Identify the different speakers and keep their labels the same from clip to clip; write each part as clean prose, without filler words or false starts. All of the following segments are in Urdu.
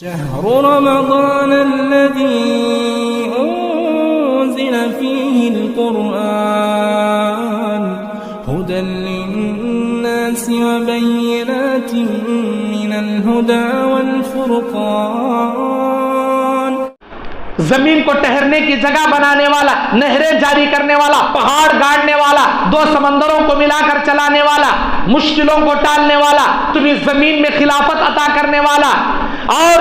Speaker 1: شهر رمضان الذي أنزل فيه القرآن هدى للناس وبينات من الهدى والفرقان.
Speaker 2: زمین کو ٹھہرنے کی جگہ بنانے والا، نہریں جاری کرنے والا، پہاڑ گاڑنے والا، دو سمندروں کو ملا کر چلانے والا، مشکلوں کو ٹالنے والا، تمہیں زمین میں خلافت عطا کرنے والا، اور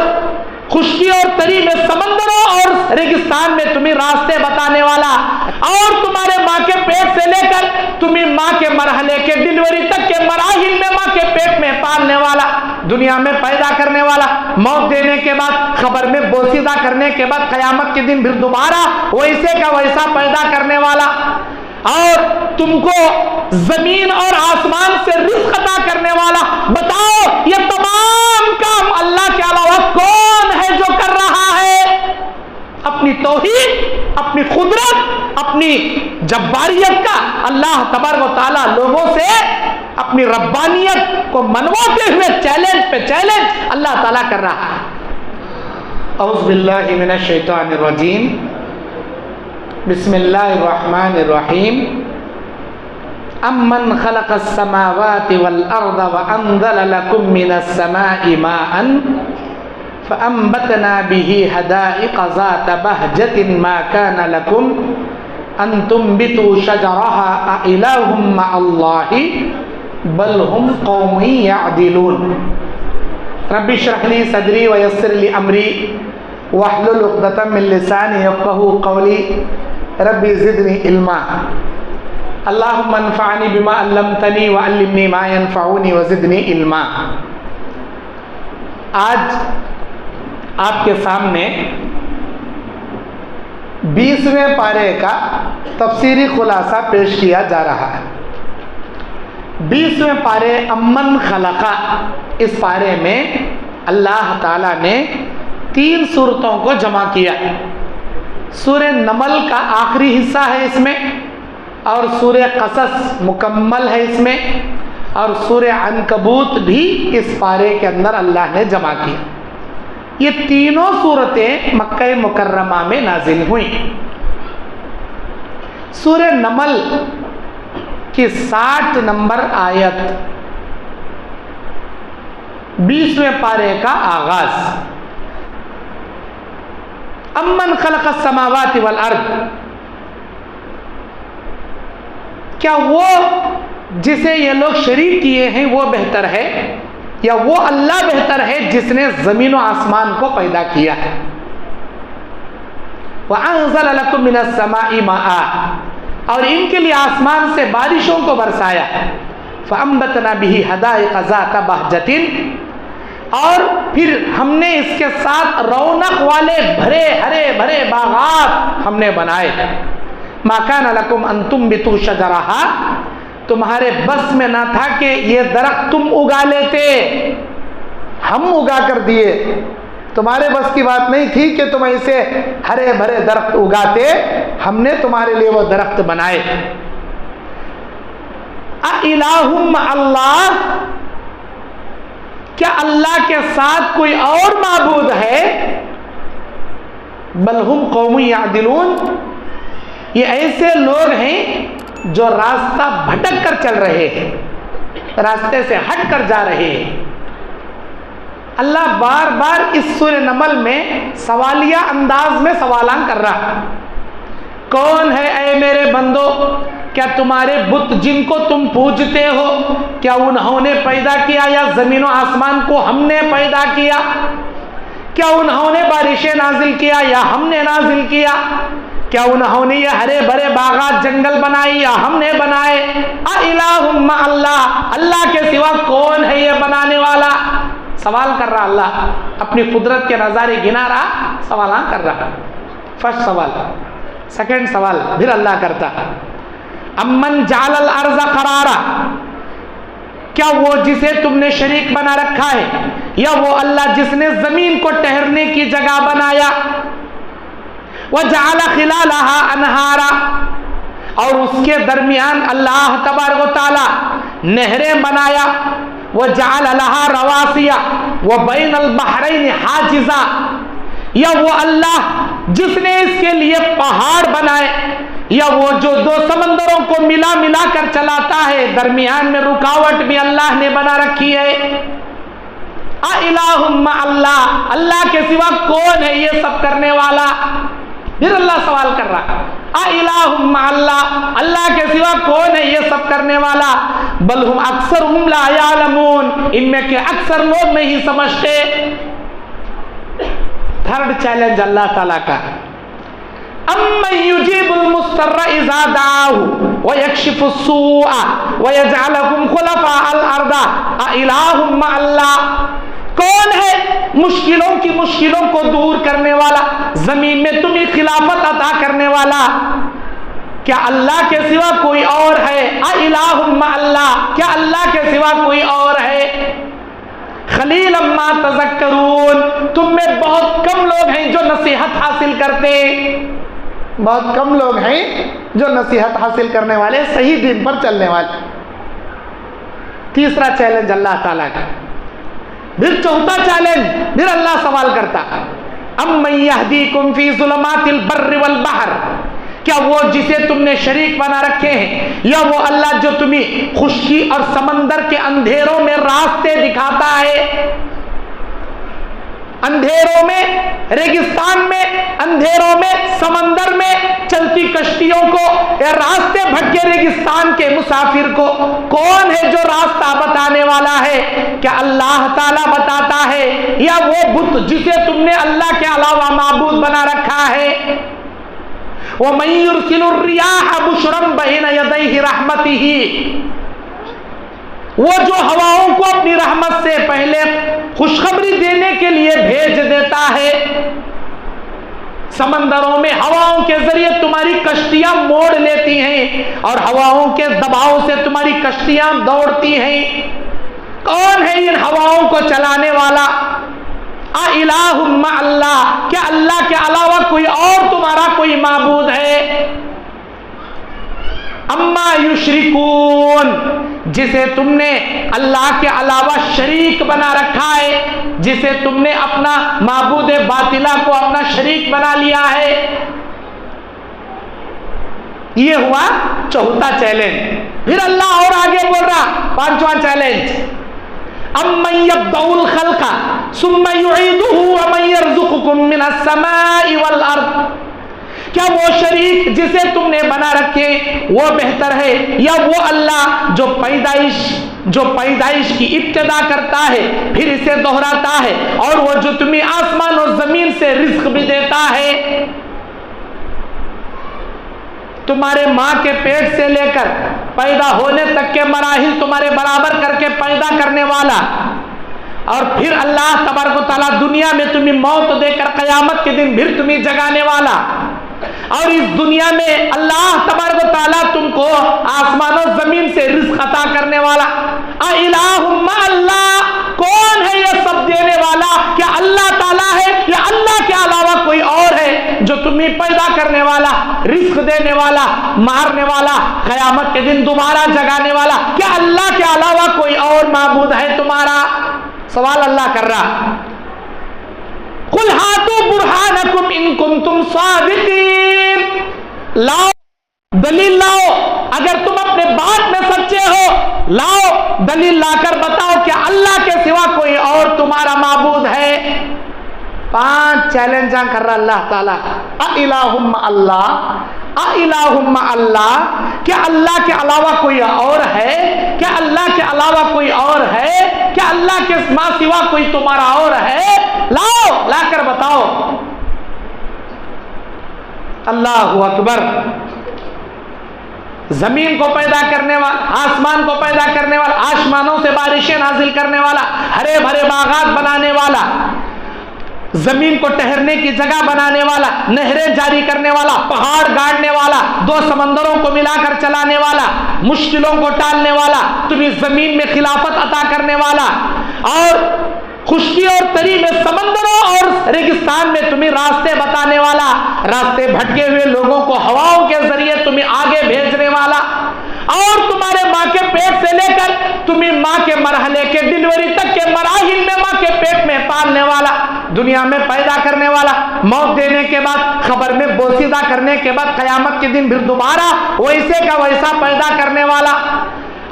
Speaker 2: خشکی اور تری میں سمندروں اور ریگستان میں تمہیں راستے بتانے والا، اور تمہارے ماں کے پیٹ سے لے کر تمہیں ماں کے مرحلے کے ڈلیوری تک کے مراحل میں ماں کے پیٹ میں پالنے والا، دنیا میں پیدا کرنے والا، موت دینے کے بعد خبر میں بوسیدہ کرنے کے بعد قیامت کے دن پھر دوبارہ ویسے کا ویسا پیدا کرنے والا، اور تم کو زمین اور آسمان سے رزق عطا کرنے والا. بتاؤ یہ تمام کام اللہ کے علاوہ کون ہے جو کر رہا ہے؟ اپنی توحید، اپنی قدرت، اپنی جباریت کا اللہ تبارک و تعالی لوگوں سے اپنی ربانیت کو منواتے ہوئے چیلنج پہ چیلنج اللہ تعالیٰ کر رہا ہے. اعوذ باللہ من الشیطان الرجیم، بسم اللہ الرحمن الرحیم. امن خلق السماوات والارض وانزل لكم من السماء ماء فانبتنا به حدائق ذات بهجة ما كان لكم ان تنبتوا شجرها أإله مع الله بل هم قوم يعدلون. رب اشرح لي صدري ويسر لي امري واحلل عقدة من لساني يفقهوا قولي رب زدني علما. اللهم انفعني بما علمتني وعلمني ما ينفعني وزدني علما. آج آپ کے سامنے 20ویں پارے کا تفسیری خلاصہ پیش کیا جا رہا ہے. 20ویں پارے امن خلقہ، اس پارے میں اللہ تعالیٰ نے 3 صورتوں کو جمع کیا. سورہ نمل کا آخری حصہ ہے اس میں، اور سورہ قصص مکمل ہے اس میں، اور سورہ عنکبوت بھی اس پارے کے اندر اللہ نے جمع کی. یہ تینوں صورتیں مکہ مکرمہ میں نازل ہوئیں. سورہ نمل کی 60 نمبر آیت 20ویں پارے کا آغاز. امن خلق السماوات والارض، کیا وہ جسے یہ لوگ شریک کیے ہیں وہ بہتر ہے، یا وہ اللہ بہتر ہے جس نے زمین و آسمان کو پیدا کیا ہے؟ وَأَنزَلَ لَكُم مِّنَ السَّمَاءِ مَاءً، اور ان کے لیے آسمان سے بارشوں کو برسایا. فَأَنبَتْنَا بِهِ حَدَائِقَ ذَاتَ بَهْجَةٍ، اور پھر ہم نے اس کے ساتھ رونق والے بھرے ہرے بھرے باغات ہم نے بنائے. مَا كَانَ لَكُمْ أَن تُنبِتُوا شَجَرَهَا، تمہارے بس میں نہ تھا کہ یہ درخت تم اگا لیتے، ہم اگا کر دیے. تمہارے بس کی بات نہیں تھی کہ تم ایسے ہرے بھرے درخت اگاتے، ہم نے تمہارے لیے وہ درخت بنائے. اِلَٰهٌ مَّعَ اللَّهِ، کیا اللہ کے ساتھ کوئی اور معبود ہے؟ بل ہم قوم یعدلون، یہ ایسے لوگ ہیں جو راستہ بھٹک کر چل رہے ہیں، راستے سے ہٹ کر جا رہے ہیں. اللہ بار بار اس سورہ نمل میں سوالیہ انداز میں سوالان کر رہا. کون ہے اے میرے بندو؟ کیا تمہارے بت جن کو تم پوجتے ہو، کیا انہوں نے پیدا کیا یا زمین و آسمان کو ہم نے پیدا کیا؟ کیا انہوں نے بارشیں نازل کیا یا ہم نے نازل کیا؟ کیا انہوں نے یہ ہرے بھرے باغات جنگل بنائی یا ہم نے بنائے؟ اِلَٰهٌ مَّعَ اللَّهِ، اللہ کے سوا کون ہے یہ بنانے والا؟ سوال کر رہا اللہ، اپنی قدرت کے نظارے گنا رہا، سوالان کر رہا. فرسٹ سوال. سیکنڈ سوال پھر اللہ کرتا، امن جعل الارض قرارا، کیا وہ جسے تم نے شریک بنا رکھا ہے، یا وہ اللہ جس نے زمین کو ٹھہرنے کی جگہ بنایا؟ وَجَعَلَ خِلَالَهَا أَنْهَارًا، اور اس کے درمیان اللہ تبارک و تعالی نہریں بنایا. وَجَعَلَ لَهَا رَوَاسِيَ، وبین البحرین حاجزا، یا وہ اللہ جس نے اس کے لیے پہاڑ بنائے، یا وہ جو دو سمندروں کو ملا ملا کر چلاتا ہے، درمیان میں رکاوٹ بھی اللہ نے بنا رکھی ہے۔ اِلٰہٌ مع اللہ، اللہ کے سوا کون ہے یہ سب کرنے والا؟ پھر اللہ سوال کر رہا، اِلٰہٌ مع اللہ، اللہ کے سوا کون ہے یہ سب کرنے والا؟ بل ہم اکثرہم لا یعلمون، ان میں کہ اکثر لوگ نہیں سمجھتے۔ تھرڈ چیلنج اللہ تعالیٰ کا، امن یجیب المضطر اذا دعاہ ویکشف السوء ویجعلکم خلفاء الارض اِلٰہٌ مع اللہ، کون ہے مشکلوں کو دور کرنے والا، زمین میں تمہیں خلافت عطا کرنے والا؟ کیا اللہ کے سوا کوئی اور ہے؟ اِلٰہٌ مع اللہ، کیا اللہ کے سوا کوئی اور ہے؟ قلیلا ما تذکرون، تم میں بہت کم لوگ ہیں جو نصیحت حاصل کرتے، بہت کم لوگ ہیں جو نصیحت حاصل کرنے والے، صحیح دین پر چلنے والے۔ تیسرا چیلنج اللہ تعالیٰ کا۔ پھر چوتھا چیلنج، پھر اللہ سوال کرتا، امن یہدیکم فی ظلمات البر والبحر، کیا وہ جسے تم نے شریک بنا رکھے ہیں، یا وہ اللہ جو تمہیں خشکی اور سمندر کے اندھیروں میں راستے دکھاتا ہے؟ اندھیروں میں، ریگستان میں، اندھیروں میں، سمندر میں چلتی کشتیوں کو، یا راستے بھٹکے ریگستان کے مسافر کو کون ہے جو راستہ بتانے والا ہے؟ کیا اللہ تعالیٰ بتاتا ہے، یا وہ بت جسے تم نے اللہ کے علاوہ معبود بنا رکھا ہے؟ وَمَن يُرْسِلُ الرِّيَاحَ بُشْرًا بَيْنَ يَدَيْهِ رَحْمَتِهِ، وہ جو ہواؤں کو اپنی رحمت سے پہلے خوشخبری دینے کے لیے بھیج دیتا ہے۔ سمندروں میں ہواؤں کے ذریعے تمہاری کشتیاں موڑ لیتی ہیں، اور ہواؤں کے دباؤ سے تمہاری کشتیاں دوڑتی ہیں۔ کون ہے ان ہواؤں کو چلانے والا؟ اِلٰہٌ مع اللہ، کیا اللہ کے علاوہ کوئی اور تمہارا کوئی معبود ہے؟ اما یشرکون، جسے تم نے اللہ کے علاوہ شریک بنا رکھا ہے، جسے تم نے اپنا معبود باطلہ کو اپنا شریک بنا لیا ہے۔ یہ ہوا چوتھا چیلنج۔ پھر اللہ اور آگے بول رہا، پانچواں چیلنج، امن یبدأ الخلق ثم یعیدہ ومن یرزقکم من السماء والارض، کیا وہ شریک جسے تم نے بنا رکھے وہ بہتر ہے، یا وہ اللہ جو پیدائش کی ابتدا کرتا ہے پھر اسے دہراتا ہے، اور وہ جو تمہیں آسمان اور زمین سے رزق بھی دیتا ہے؟ تمہارے ماں کے پیٹ سے لے کر پیدا ہونے تک کے مراحل تمہارے برابر کر کے پیدا کرنے والا، اور پھر اللہ تبارک و تعالیٰ دنیا میں تمہیں موت دے کر قیامت کے دن پھر تمہیں جگانے والا، اور اس دنیا میں اللہ تبارک و تعالیٰ تم کو آسمان و زمین سے رزق عطا کرنے والا۔ اِلٰہٌ مع اللہ، کون ہے یہ سب دینے والا؟ کیا اللہ تعالیٰ ہے، یا اللہ کے علاوہ کوئی اور ہے جو تمہیں پیدا کرنے والا، رزق دینے والا، مارنے والا، قیامت کے دن دوبارہ جگانے والا؟ کیا اللہ کے علاوہ کوئی اور معبود ہے تمہارا؟ سوال اللہ کر رہا۔ قُلْ هَاتُوا بُرْهَانَكُمْ إِن كُنتُمْ صَادِقِينَ، لاؤ دلیل لاؤ، اگر تم اپنے بات میں سچے ہو لاؤ دلیل لا کر بتاؤ کہ اللہ کے سوا کوئی اور تمہارا معبود ہے۔ 5 چیلنجاں کر رہا اللہ تعالیٰ۔ اِلٰہٌ مع اللہ، اِلٰہٌ مع اللہ، کیا اللہ کے علاوہ کوئی اور ہے؟ کیا اللہ کے علاوہ کوئی اور ہے؟ کیا اللہ کے ماں سوا کوئی تمہارا اور ہے؟ لاؤ، لا کر بتاؤ۔ اللہ اکبر۔ زمین کو پیدا کرنے والا، آسمان کو پیدا کرنے والا، آسمانوں سے بارشیں نازل کرنے والا، ہرے بھرے باغات بنانے والا، زمین کو ٹھہرنے کی جگہ بنانے والا، نہریں جاری کرنے والا، پہاڑ گاڑنے والا، 2 سمندروں کو ملا کر چلانے والا، مشکلوں کو ٹالنے والا، تمہیں زمین میں خلافت عطا کرنے والا، اور خشکی اور تری میں سمندروں اور ریگستان میں تمہیں راستے بتانے والا، راستے بھٹکے ہوئے لوگوں کو ہواؤں کے ذریعے تمہیں آگے بھیجنے والا، اور تمہارے ماں کے پیٹ سے لے کر تمہیں ماں کے مرحلے کے ڈیلیوری تک کے مراحل میں ماں کے پیٹ میں پالنے والا، دنیا میں پیدا کرنے والا، موت دینے کے بعد خبر میں بوسیدہ کرنے کے بعد قیامت کے دن پھر دوبارہ ویسے کا ویسا پیدا کرنے والا،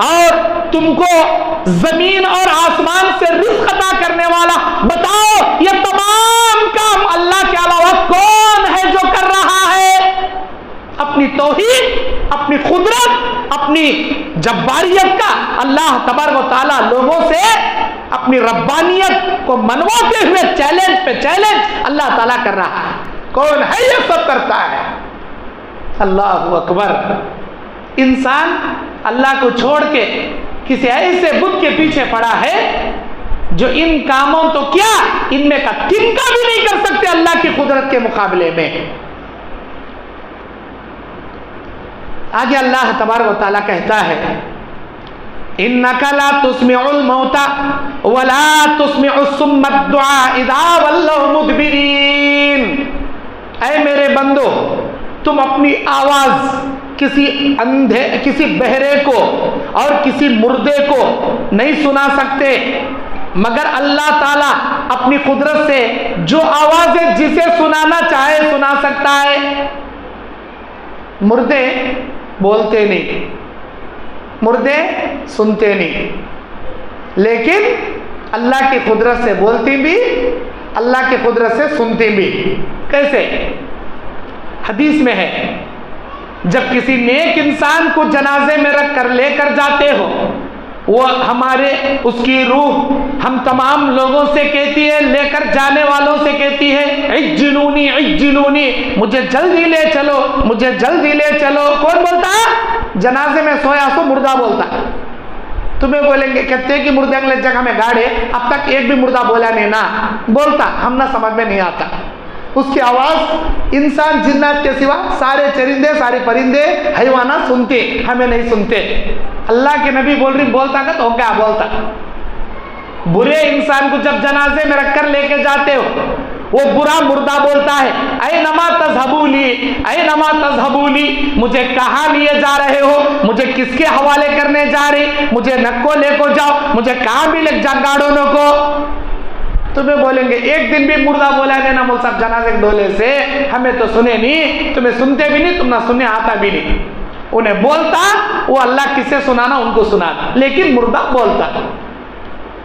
Speaker 2: اور تم کو زمین اور آسمان سے رزق عطا کرنے والا، بتاؤ یہ تمام کام اللہ کے علاوہ کون ہے جو کر رہا ہے؟ اپنی توحید، اپنی قدرت، اپنی جباریت کا اللہ تبارک و تعالیٰ لوگوں سے اپنی ربانیت کو منواتے ہوئے چیلنج پہ چیلنج اللہ تعالیٰ کر رہا ہے۔ کون ہے یہ سب کرتا ہے؟ اللہ اکبر۔ انسان اللہ کو چھوڑ کے کسی ایسے بت کے پیچھے پڑا ہے جو ان کاموں تو کیا ان میں کا تنکا بھی نہیں کر سکتے اللہ کی قدرت کے مقابلے میں۔ آگے اللہ تبارک و تعالیٰ کہتا ہے اِنَّكَ لَا تُسْمِعُ الْمَوْتَى وَلَا تُسْمِعُ الصُّمَّ الدُّعَاءَ إِذَا وَلَّوْا مُدْبِرِينَ۔ اے میرے بندو، تم اپنی آواز کسی اندھے، کسی بہرے کو اور کسی مردے کو نہیں سنا سکتے، مگر اللہ تعالیٰ اپنی قدرت سے جو آوازیں جسے سنانا چاہے سنا سکتا ہے۔ مردے بولتے نہیں، مردے سنتے نہیں، لیکن اللہ کی قدرت سے بولتی بھی، اللہ کی قدرت سے سنتی بھی۔ کیسے؟ حدیث میں ہے جب کسی نیک انسان کو جنازے میں رکھ کر لے کر جاتے ہو، وہ ہمارے اس کی روح ہم تمام لوگوں سے کہتی ہے، لے کر جانے والوں سے کہتی ہے عجلونی عجلونی، مجھے جلدی لے چلو، مجھے جلدی لے چلو۔ کون بولتا ہے؟ جنازے میں سویا سو مردہ بولتا ہے۔ تمہیں بولیں گے کہتے کہ مردے انگلے جگہ میں گاڑے، اب تک ایک بھی مردہ بولا نہیں نا، بولتا ہم نہ سمجھ میں نہیں آتا۔ اس کی آواز انسان جنات کے سوا سارے چرندے، سارے پرندے، حیوانات سنتے، ہمیں نہیں سنتے۔ اللہ کے نبی بول رہی بولتا کہ تو کیا بولتا؟ برے انسان کو جب جنازے میں رکھ کر لے کے جاتے ہو، وہ برا مردہ بولتا ہے اینما تذہبولی، اینما تذہبولی، مجھے کہاں لیے جا رہے ہو، مجھے کس کے حوالے کرنے جا رہی، مجھے نکو لے کو جاؤ، مجھے کہاں بھی لے جا گاڑو نکو۔ تمہیں بولیں گے ایک دن بھی مردہ بولا نہیں نا مول صاحب جنازے کے ڈولے سے، ہمیں تو سنے نہیں، تمہیں سنتے بھی نہیں، تم نہ سننے آتا بھی نہیں۔ انہیں بولتا وہ اللہ کسے سنانا ان کو سنانا، لیکن مردہ بولتا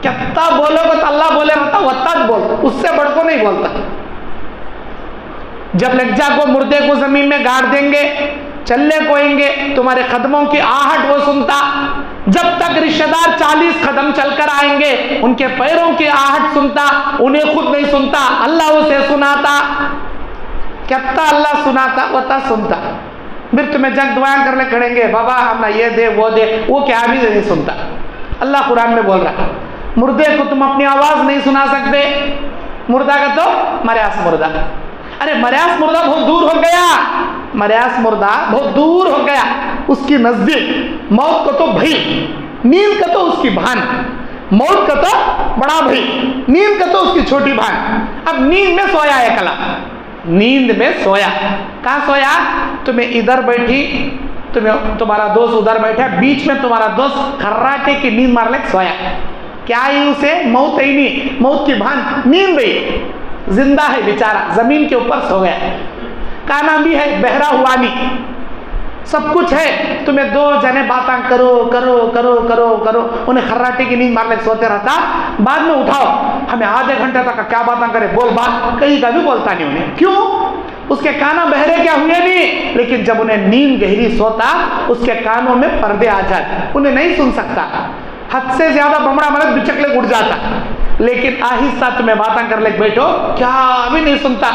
Speaker 2: کتا بولو گے تو اللہ بولے رہتا وتا بولتا، اس سے بڑھ کو نہیں بولتا۔ جب لجا کو مردے کو زمین میں گاڑ دیں گے، چلنے کوئیں گے، تمہارے قدموں کی آہٹ وہ سنتا، جب تک رشتہ دار 40 قدم چل کر آئیں گے ان کے پیروں کی آہٹ سنتا، انہیں خود نہیں سنتا، اللہ اسے سناتا۔ کہتا اللہ سناتا وتا سنتا، پھر تمہیں جگ دعائیں کرنے کھڑیں گے بابا ہم نہ یہ دے وہ دے، وہ کیا بھی نہیں سنتا۔ اللہ قرآن میں بول رہا مردے کو تم اپنی آواز نہیں سنا سکتے، مردہ کا تو مریاس مردہ، ارے مریاس مردہ بہت دور ہو گیا، مریاس مردہ بہت دور ہو گیا، اس کی نزدیک موت کو تو بھائی، نیند کا تو اس کی بہن، موت کا تو بڑا بھائی، نیند کا تو اس کی چھوٹی بہن۔ اب نیند میں سویا ہے کلا، نیند میں سویا، کہاں سویا؟ تمہیں ادھر بیٹھی، تمہارا دوست ادھر بیٹھا، بیچ میں تمہارا دوست خراٹے کی نیند مار لے سویا، کیا ہی اسے موت ہی نہیں، موت کی بہن نیند گئی، زندہ ہے بیچارہ، زمین کے اوپر سو گیا، کانا بھی ہے، بہرا ہوا نہیں، سب کچھ ہے، تمہیں دو جنے باتاں کرو کرو کرو کرو کرو، انہیں خراٹے کی نیند مار لے سوتے رہتا، بعد میں اٹھاؤ ہمیں آدھے گھنٹے تک کیا باتاں کرے، بول بات کہیں کا بھی بولتا نہیں انہیں، کیوں؟ اس کے کانوں بہرے کیا ہوئے نہیں، لیکن جب انہیں نیند گہری سوتا اس کے کانوں میں پردے آ جاتے، انہیں نہیں سن سکتا، حد سے زیادہ بمڑا مرد بچک لے اٹھ جاتا، لیکن آہستہ تمہیں باتاں کر لے بیٹھو کیا بھی نہیں سنتا،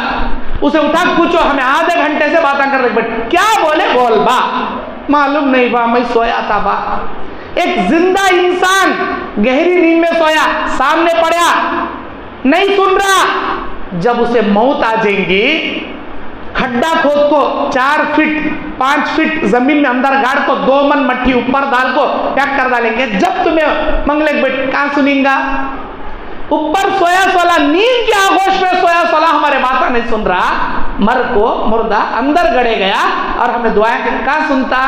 Speaker 2: اسے اٹھا پوچھو ہمیں آدھے گھنٹے سے باتاں کر لے بیٹھو، کیا بولے بول با، معلوم نہیں با میں سویا تھا با۔ ایک زندہ انسان گہری نیند میں سویا، سامنے پڑیا نہیں سن رہا، جب اسے موت آ جائیں گی، کھڈا کھود کو 4 فٹ 5 فٹ زمین میں اندر گاڑ کو 2 من مٹی اوپر ڈال کو پیک کر ڈالیں گے، جب تمہیں منگلے بیٹھ کہاں سنیں گا؟ اوپر سویا سولا، نیند کی آغوش میں سویا سولا ہمارے باتیں نہیں سن رہا، مر کو مردہ اندر گڑے گیا اور ہمیں دعائیں کہاں سنتا؟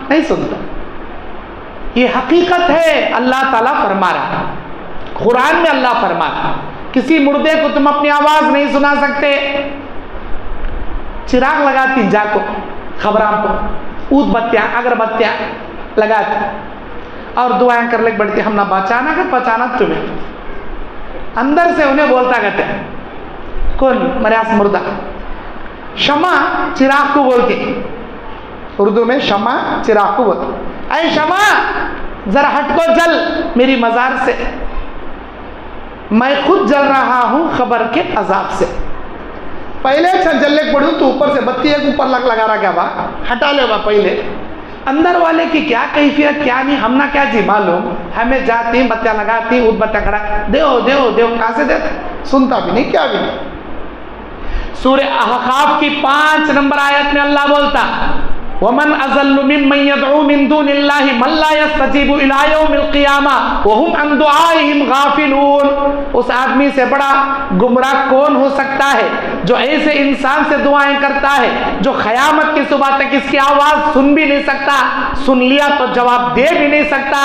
Speaker 2: نہیں سنتا۔ یہ حقیقت ہے، اللہ تعالیٰ فرما رہا، قرآن میں اللہ فرما رہا کسی مردے کو تم اپنی آواز نہیں سنا سکتے. چراغ لگاتی جا کو خبرام کو اود بتیاں اگربتیاں لگاتی اور دعائیں کر لے بڑھتی ہم نہ بچانا کر پہچانا تمہیں اندر سے انہیں بولتا کہتے ہیں کون مریاس مردہ. شمع چراغ کو بولتی اردو میں شمع چراغ کو بولتی اے شمع ذرا ہٹ کو جل میری مزار سے میں خود جل رہا ہوں خبر کے عذاب سے. پہلے جلنے پڑوں تو اوپر سے بتی ایک اوپر لگا رہا کیا با ہٹا لے با پہلے اندر والے کی کیا کیفیت کیا نہیں ہم نہ کیا جی معلوم. ہمیں جاتی بتیاں لگاتی اود بتیاں کھڑا دیو دیو دیو کہاں سے دیتا سنتا بھی نہیں کیا بھی نہیں. سورہ احقاف کی 5 نمبر آیت میں اللہ بولتا وَمَنْ أَضَلُّ مِمَّنْ يَدْعُو مِن دُونِ اللَّهِ مَن لَّا يَسْتَجِيبُ إِلَىٰ يَوْمِ الْقِيَامَةِ وَهُمْ عَن دُعَائِهِمْ غَافِلُونَ. اس آدمی سے بڑا گمراہ کون ہو سکتا ہے جو ایسے انسان سے دعائیں کرتا ہے جو قیامت کی صبح تک اس کی آواز سن بھی نہیں سکتا, سن لیا تو جواب دے بھی نہیں سکتا.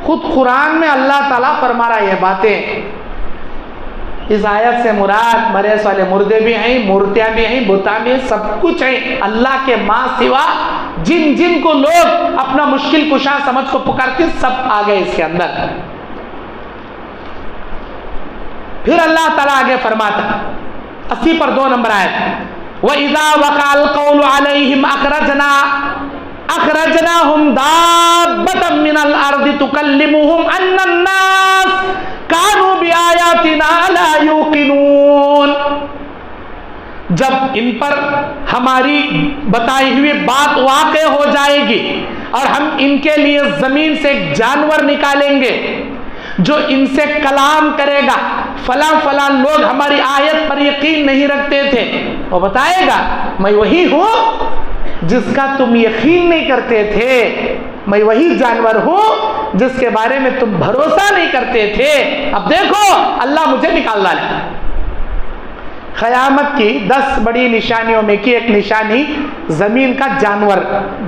Speaker 2: خود قرآن میں اللہ تعالیٰ فرما رہا یہ باتیں. اس آیت سے مراد مریض والے مردے بھی ہیں, مورتیاں بھی ہیں, بتاں بھی ہیں, سب کچھ ہیں. اللہ کے ماں سوا جن جن کو لوگ اپنا مشکل کشا سمجھ کو پکارتے سب آ گئے اس کے اندر. پھر اللہ تعالیٰ آگے فرماتا 80 پر 2 نمبر آیت وَإِذَا وَقَعَ الْقَوْلُ عَلَيْهِمْ أَخْرَجْنَاهُمْ دَابَّةً مِّنَ الْأَرْضِ تُكَلِّمُهُمْ أَنَّ النَّاسَ كَانُوا بِآيَاتِنَا لَا يُوقِنُونَ. جب ان پر ہماری بتائی ہوئی بات واقع ہو جائے گی اور ہم ان کے لیے زمین سے ایک جانور نکالیں گے جو ان سے کلام کرے گا فلاں فلاں لوگ ہماری آیت پر یقین نہیں رکھتے تھے وہ بتائے گا میں وہی ہوں جس کا تم یقین نہیں کرتے تھے, میں وہی جانور ہوں جس کے بارے میں تم بھروسہ نہیں کرتے تھے. اب دیکھو اللہ مجھے نکال ڈالے. قیامت کی 10 بڑی نشانیوں میں کی ایک نشانی زمین کا جانور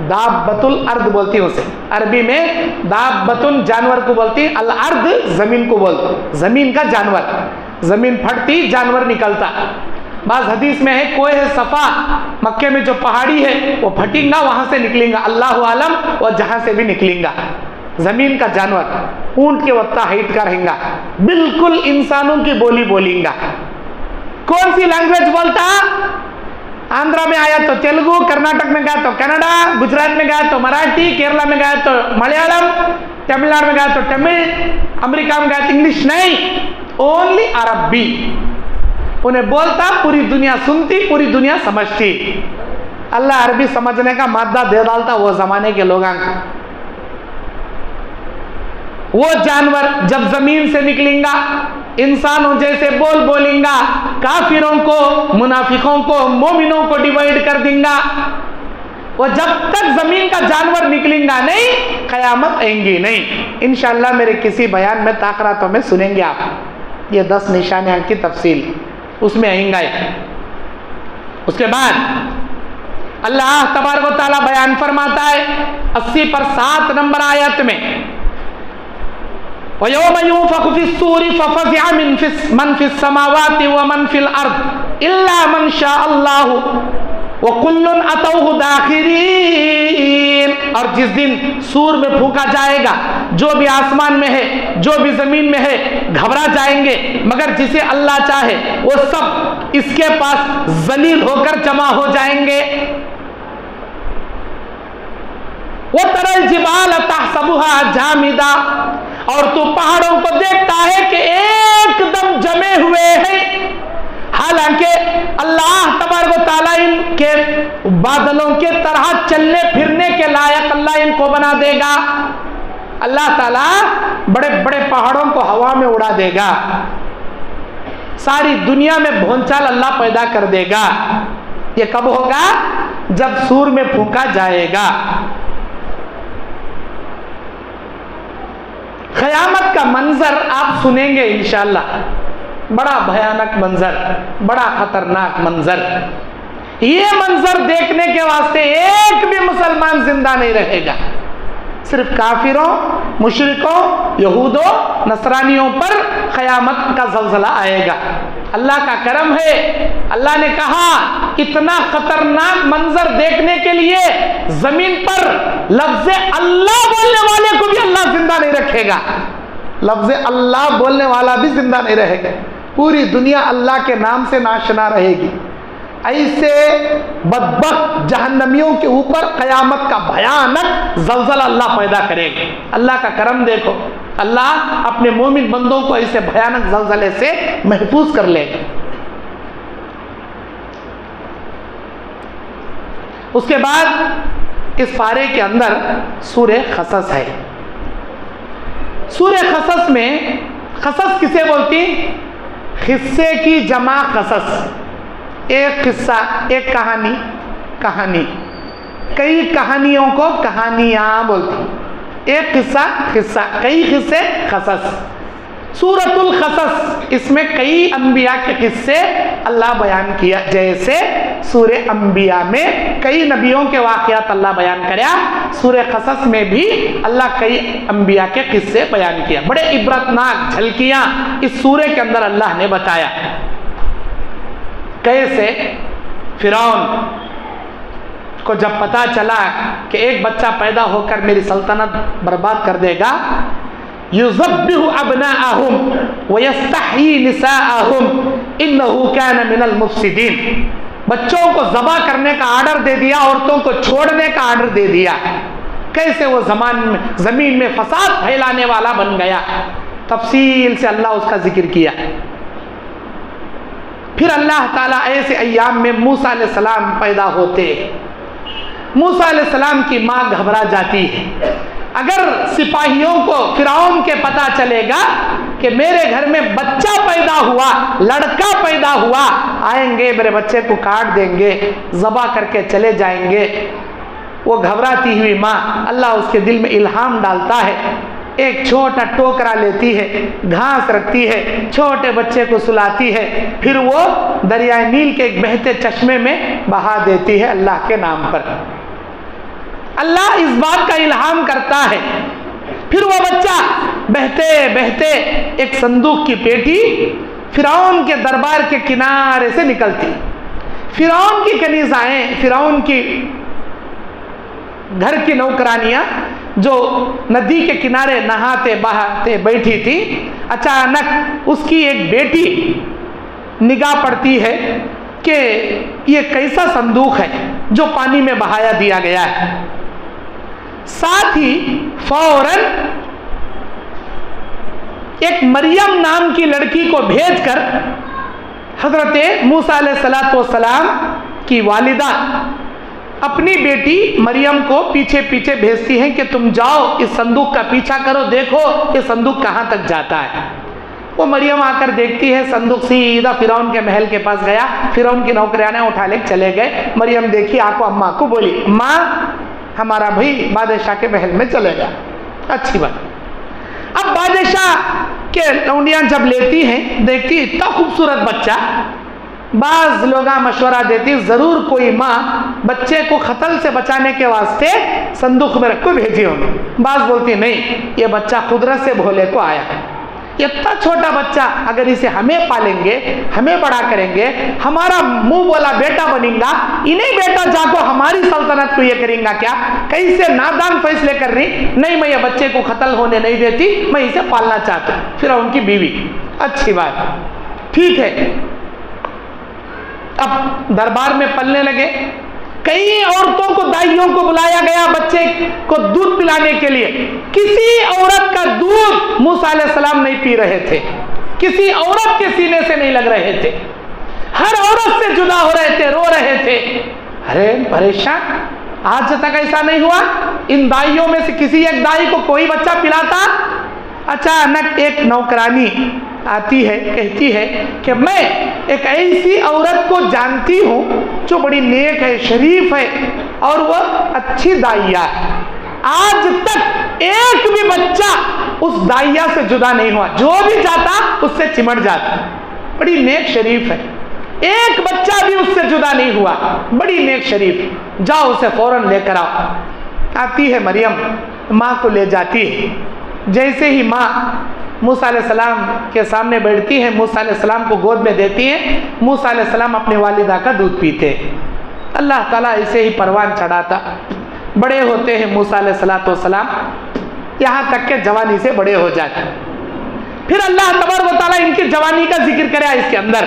Speaker 2: دابۃ الارض بولتی ہیں اسے عربی میں دابۃ جانور کو بولتی, الارض زمین کو بولتی, زمین کا جانور. زمین پھٹتی جانور نکلتا. بعض حدیث میں ہے کوہ صفا مکے میں جو پہاڑی ہے وہ پھٹیں گا وہاں سے نکلیں گا اللہ عالم اور جہاں سے بھی نکلیں گا. زمین کا جانور اونٹ کے وقتا ہائٹ کا رہیں گا بالکل انسانوں کی بولی بولیں گا. کون سی لینگویج بولتا آندھرا میں آیا تو تیلگو, کرناٹک میں گیا تو کنڈا, گجرات میں گیا تو مراٹھی, کیرلا میں گیا تو ملیالم, تمل ناڈو میں گیا تو تمل, امریکہ میں گیا تو انگلش نہیں, اونلی عربی. انہیں بولتا پوری دنیا سنتی پوری دنیا سمجھتی. اللہ عربی سمجھنے کا مادہ دے ڈالتا وہ زمانے کے لوگاں کا. وہ جانور جب زمین سے نکلیں گا انسانوں جیسے بولیں گا, کافروں کو منافقوں کو مومنوں کو ڈیوائیڈ کر دیں گا. وہ جب تک زمین کا جانور نکلیں گا نہیں قیامت آئیں گی نہیں. انشاءاللہ میرے کسی بیان میں تاخراتوں میں سنیں گے آپ یہ 10 نشانیاں کی تفصیل اس میں آئیں گا. اس کے بعد اللہ تبارک و تعالیٰ بیان فرماتا ہے 80 پر 7 نمبر آیت میں وَيَوْمَ يُنفَخُ فِي الصُّورِ فَفَزِعَ مَنْ فِي السَّمَاوَاتِ وَمَنْ فِي الْأَرْضِ إِلَّا مَنْ شَاءَ اللَّهُ وَكُلٌّ أَتَوْهُ دَاخِرِينَ. اور جس دن سور میں پھونکا جائے گا جو بھی آسمان میں ہے جو بھی زمین میں ہے گھبرا جائیں گے مگر جسے اللہ چاہے وہ سب اس کے پاس ذلیل ہو کر جمع ہو جائیں گے. وَتَرَى الْجِبَالَ تَحْسَبُهَا جَامِدَةً اور تو پہاڑوں کو دیکھتا ہے کہ ایک دم جمے ہوئے ہیں حالانکہ اللہ تبارک و تعالیٰ ان کے بادلوں کے طرح چلنے پھرنے کے لائق اللہ ان کو بنا دے گا. اللہ تعالیٰ بڑے بڑے پہاڑوں کو ہوا میں اڑا دے گا. ساری دنیا میں بھونچال اللہ پیدا کر دے گا. یہ کب ہوگا جب سور میں پھونکا جائے گا. قیامت کا منظر آپ سنیں گے انشاءاللہ, بڑا بھیانک منظر, بڑا خطرناک منظر. یہ منظر دیکھنے کے واسطے ایک بھی مسلمان زندہ نہیں رہے گا. صرف کافروں مشرکوں یہودوں نصرانیوں پر قیامت کا زلزلہ آئے گا۔ اللہ کا کرم ہے، اللہ نے کہا اتنا خطرناک منظر دیکھنے کے لیے زمین پر لفظ اللہ بولنے والے کو بھی اللہ زندہ نہیں رکھے گا، لفظ اللہ بولنے والا بھی زندہ نہیں رہے گا، پوری دنیا اللہ کے نام سے ناشنا رہے گی۔ ایسے بدبخت جہنمیوں کے اوپر قیامت کا بھیانک زلزلہ اللہ پیدا کرے گا۔ اللہ کا کرم دیکھو، اللہ اپنے مومن بندوں کو ایسے بھیانک زلزلے سے محفوظ کر لے گا۔ اس کے بعد اس پارے کے اندر سورہ قصص ہے۔ سورہ قصص میں قصص کسے بولتی؟ قصے کی جمع قصص، ایک قصہ، ایک کہانی، کئی کہانیوں کو کہانیاں بولتی، ایک قصہ، کئی قصے قصص۔ سورۃ القصص، اس میں کئی انبیاء کے قصے اللہ بیان کیا، جیسے سورہ انبیاء میں کئی نبیوں کے واقعات اللہ بیان کریا، سورہ قصص میں بھی اللہ کئی انبیاء کے قصے بیان کیا۔ بڑے عبرتناک جھلکیاں اس سورہ کے اندر اللہ نے بتایا، کیسے فرعون کو جب پتا چلا کہ ایک بچہ پیدا ہو کر میری سلطنت برباد کر دے گا، یذبح ابناءہم ویستحیی نساءہم انہ کان من المفسدین، بچوں کو ذبح کرنے کا آرڈر دے دیا، عورتوں کو چھوڑنے کا آرڈر دے دیا۔ کیسے وہ زمین میں فساد پھیلانے والا بن گیا، تفصیل سے اللہ اس کا ذکر کیا۔ پھر اللہ تعالیٰ ایسے ایام میں موسیٰ علیہ السلام پیدا ہوتے، موسیٰ علیہ السلام کی ماں گھبرا جاتی ہے، اگر سپاہیوں کو فرعون کے پتہ چلے گا کہ میرے گھر میں بچہ پیدا ہوا، لڑکا پیدا ہوا، آئیں گے میرے بچے کو کاٹ دیں گے، ذبح کر کے چلے جائیں گے۔ وہ گھبراتی ہوئی ماں، اللہ اس کے دل میں الہام ڈالتا ہے، ایک چھوٹا ٹوکرا لیتی ہے، گھاس رکھتی ہے، چھوٹے بچے کو سلاتی ہے، پھر وہ دریائے نیل کے ایک بہتے چشمے میں بہا دیتی ہے اللہ کے نام پر۔ اللہ اس بات کا الہام کرتا ہے، پھر وہ بچہ بہتے بہتے ایک صندوق کی پیٹی فرعون کے دربار کے کنارے سے نکلتی، فرعون کی کنیزائیں، فرعون کی گھر کی نوکرانیاں جو ندی کے کنارے نہاتے بہاتے بیٹھی تھی، اچانک اس کی ایک بیٹی نگاہ پڑتی ہے کہ یہ کیسا صندوق ہے جو پانی میں بہایا دیا گیا ہے۔ ساتھ ہی فوراً ایک مریم نام کی لڑکی کو بھیج کر حضرت موسیٰ علیہ السلام کی والدہ اپنی بیٹی مریم کو پیچھے پیچھے بھیجتی ہیں کہ تم جاؤ اس صندوق کا پیچھا کرو، دیکھو یہ صندوق کہاں تک جاتا ہے۔ وہ مریم آ کر دیکھتی ہے صندوق سیدھا فرعون کے محل کے پاس گیا، فرعون کی نوکریاں اٹھا لے چلے گئے۔ مریم دیکھی آنکھوں اماں کو، بولی ماں ہمارا بھائی بادشاہ کے محل میں چلے گا، اچھی بات۔ اب بادشاہ کے لونڈیاں جب لیتی ہیں، دیکھتی اتنا خوبصورت بچہ، بعض لوگ مشورہ دیتی ضرور کوئی ماں بچے کو قتل سے بچانے کے واسطے صندوق میں رکھ کو بھیجی ہوگی، بعض بولتی نہیں یہ بچہ قدرت سے بھولے کو آیا ہے، اتنا چھوٹا بچہ اگر اسے ہمیں پالیں گے، ہمیں بڑا کریں گے، ہمارا منہ بولا بیٹا بنیں گا، انہیں بیٹا جا کو ہماری سلطنت کو یہ کریں گا کیا؟ کیسے نادان فیصلے کر رہی، نہیں میں یہ بچے کو قتل ہونے نہیں دیتی، میں اسے پالنا چاہتا ہوں۔ پھر ان کی بیوی، اچھی بات، ٹھیک ہے۔ اب دربار میں پلنے لگے، کئی عورتوں کو، دائیوں کو بلایا گیا بچے کو دودھ پلانے کے لیے، کسی عورت کا دودھ موسیٰ علیہ السلام نہیں پی رہے تھے، کسی عورت کے سینے سے نہیں لگ رہے تھے، ہر عورت سے جدا ہو رہے تھے، رو رہے تھے۔ ارے پریشان، آج تک ایسا نہیں ہوا، ان دائیوں میں سے کسی ایک دائی کو کوئی بچہ پلاتا؟ اچانک ایک نوکرانی آتی ہے، کہتی ہے کہ میں ایک ایسی عورت کو جانتی ہوں جو بڑی نیک ہے، شریف ہے، اور وہ اچھی دائیا ہے، آج تک ایک بھی بچہ اس دائیا سے جدا نہیں ہوا، جو بھی جاتا اس سے چمٹ جاتا، بڑی نیک شریف ہے، ایک بچہ بھی اس سے جدا نہیں ہوا، بڑی نیک شریف، جاؤ اسے فوراً لے کر آؤ۔ آتی ہے مریم، ماں کو لے جاتی ہے، جیسے ہی ماں موسیٰ علیہ السلام کے سامنے بیٹھتی ہے، موسیٰ علیہ السلام کو گود میں دیتی ہے، موسیٰ علیہ السلام اپنے والدہ کا دودھ پیتے۔ اللہ تعالیٰ اسے ہی پروان چڑھاتا، بڑے ہوتے ہیں موسیٰ علیہ السلام، یہاں تک کہ جوانی سے بڑے ہو جاتے۔ پھر اللہ تبارک و تعالیٰ ان کی جوانی کا ذکر کرے اس کے اندر،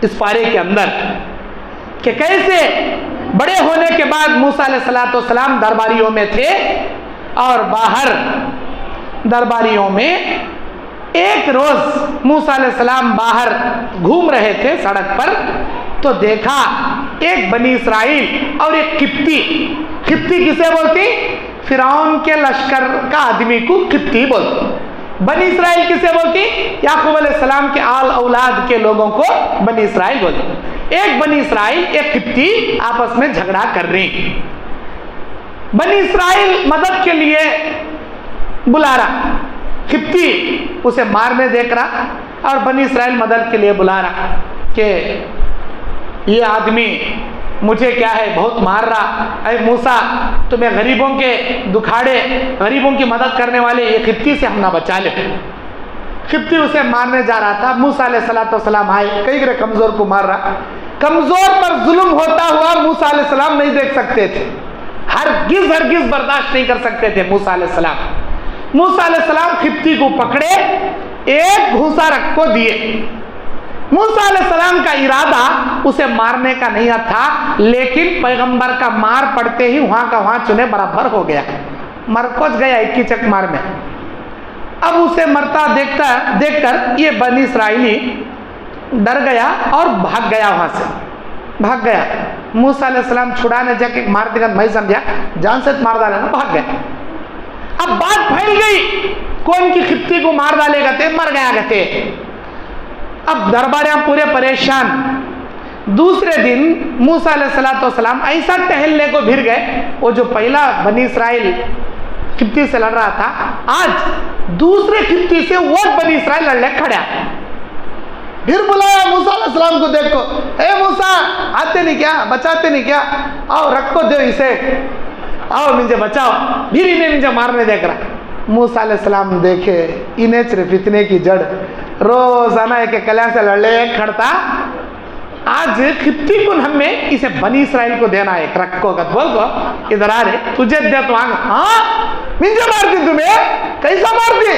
Speaker 2: اس پارے کے اندر، کہ کیسے بڑے ہونے کے بعد موسیٰ علیہ السلام درباریوں میں تھے، اور باہر درباریوں میں ایک روز موسیٰ علیہ السلام باہر گھوم رہے تھے سڑک پر، تو دیکھا ایک بنی اسرائیل اور ایک قبطی۔ قبطی کسے بولتی؟ فرعون کے لشکر کا آدمی کو قبطی بولتی۔ بنی اسرائیل کسے بولتی؟ یعقوب علیہ السلام کے آل اولاد کے لوگوں کو بنی اسرائیل بولتی۔ ایک بنی اسرائیل ایک قبطی آپس میں جھگڑا کر رہی۔ بنی اسرائیل مدد کے لیے بلا رہا، قبطی اسے مارنے دیکھ رہا، اور بنی اسرائیل مدد کے لیے بلا رہا کہ یہ آدمی مجھے کیا ہے بہت مار رہا، اے موسیٰ تمہیں غریبوں کے دکھاڑے، غریبوں کی مدد کرنے والے یہ قبطی سے ہم نہ بچا لے۔ قبطی اسے مارنے جا رہا تھا، موسیٰ علیہ السلام آئے، کئی گرے کمزور کو مار رہا، کمزور پر ظلم ہوتا ہوا موسیٰ علیہ السلام نہیں دیکھ سکتے تھے، ہرگز برداشت نہیں کر سکتے تھے موسیٰ علیہ السلام۔ موسیٰ علیہ السلام قبطی کو پکڑے، ایک گھوسا رکھ کو دیے۔ موسیٰ علیہ السلام کا ارادہ اسے مارنے کا نہیں تھا، لیکن پیغمبر کا مار پڑتے ہی وہاں کا وہاں چنے برابر ہو گیا، مر کوچ گیا ایک کی چک مار میں۔ اب اسے مرتا دیکھ کر یہ بنی اسرائیلی ڈر گیا اور بھاگ گیا، وہاں سے بھاگ گیا۔ موسیٰ علیہ السلام چھڑانے جا کے مار دے گا، میں سمجھا جان سے مار ڈالے نا، بھاگ گیا۔ اب بات پھیل گئی، کون کی قبطی کو مار ڈالے گا تے، مر گیا کہتے۔ اب درباریاں پورے پریشان۔ دوسرے دن موسیٰ علیہ السلام ایسا ٹہلنے کو بھر گئے، وہ جو پہلا بنی اسرائیل قبطی سے لڑ رہا تھا، آج دوسرے قبطی سے وہ بنی اسرائیل لڑنے کھڑا۔ پھر بلایا موسیٰ علیہ السلام کو، دیکھو اے موسیٰ آتے نہیں کیا، بچاتے نہیں کیا، آؤ رکھو دو اسے، آؤ مجھے بچاؤ، پھر انہیں مجھے مارنے دیکھ رہا۔ موسیٰ علیہ السلام دیکھے انہیں صرف اتنے کی جڑ، روزانہ ایک کلیاں سے لڑ لے کھڑتا، آج قبطی کو ہمیں اسے بنی اسرائیل کو دینا ہے، رکھو گا بول کو ادھر آ رہے تجھے دے تو آنگا، ہاں مجھے مارتی تمہیں، کیسا مارتی؟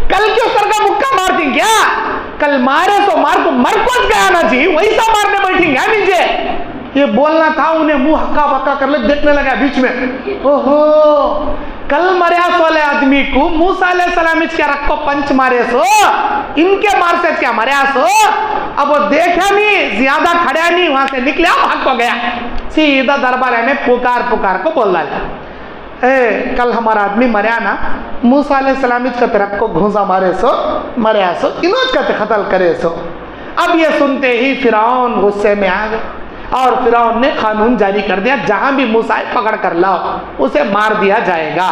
Speaker 2: کل کے سر کا مکہ مارتی کیا؟ کل مارے تو مار کو مر کوچ گیا نا جی، ویسا مارنے بیٹھی گیا مجھے۔ یہ بولنا تھا، انہیں منہ ہکا بکا کر لے، دیکھنے لگا بیچ میں، اوہو کل مریاس والے آدمی کو موسیٰ علیہ السلام اس کے رکھو پنچ مارے سو، ان کے مار سے کیا مریاس ہو؟ اب وہ دیکھا نہیں، زیادہ کھڑیا نہیں، وہاں سے نکلیا، بھاگ کو گیا، سیدھا دربار میں پکار کو بول ڈالا، اے کل ہمارا آدمی مریا نا، موسیٰ علیہ السلام اس کا رکھو گھونسا مارے سو، مریا سو، انہوں کا قتل کرے سو۔ اب یہ سنتے ہی فرعون غصے میں آ گئے، اور فرعون نے قانون جاری کر دیا، جہاں بھی موسیٰ پکڑ کر لاؤ اسے مار دیا جائے گا۔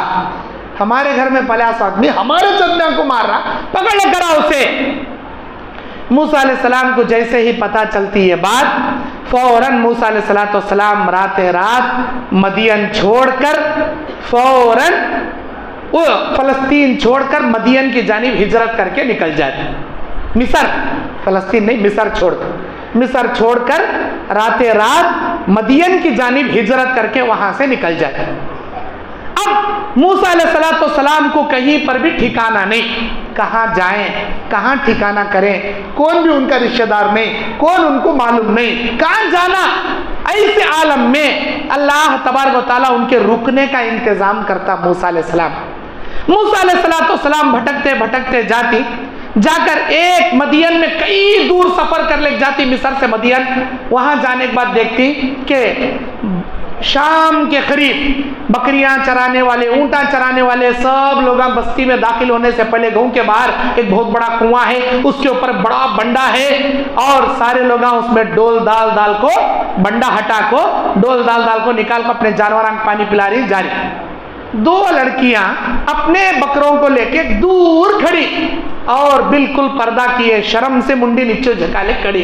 Speaker 2: ہمارے گھر میں پلیاس آدمی ہمارے چندیاں کو مار رہا، پکڑ لے کرا اسے۔ موسیٰ علیہ السلام کو جیسے ہی پتہ چلتی ہے بات، فوراً موسیٰ علیہ السلام رات مدین چھوڑ کر، فوراً وہ فلسطین چھوڑ کر مدین کی جانب ہجرت کر کے نکل جاتے، مصر، فلسطین نہیں مصر چھوڑ کر رات مدین کی جانب ہجرت کر کے وہاں سے نکل جاتے۔ اب موسیٰ علیہ السلام کو کہیں پر بھی ٹھکانہ نہیں، کہاں جائیں کہاں ٹھکانہ کریں، کون بھی ان کا رشتہ دار نہیں، کون ان کو معلوم نہیں، کہاں جانا۔ ایسے عالم میں اللہ تبارک و تعالیٰ ان کے رکنے کا انتظام کرتا۔ موسیٰ علیہ السلام بھٹکتے جا کر ایک مدین میں کئی دور سفر کر لے جاتی، مصر سے مدین۔ وہاں جانے کے بعد دیکھتی کہ شام کے قریب بکریاں چرانے والے، اونٹاں چرانے والے سب لوگ بستی میں داخل ہونے سے پہلے گاؤں کے باہر ایک بہت بڑا کنواں ہے، اس کے اوپر بڑا بنڈا ہے، اور سارے لوگ اس میں ڈول ڈال کو، بنڈا ہٹا کو ڈول ڈال کو نکال کو اپنے جانوراں کو پانی پلا رہی جا رہی۔ دو لڑکیاں اپنے بکروں کو لے کے دور کھڑی اور بالکل پردہ کیے، شرم سے منڈی نیچے جھکا لے کھڑی۔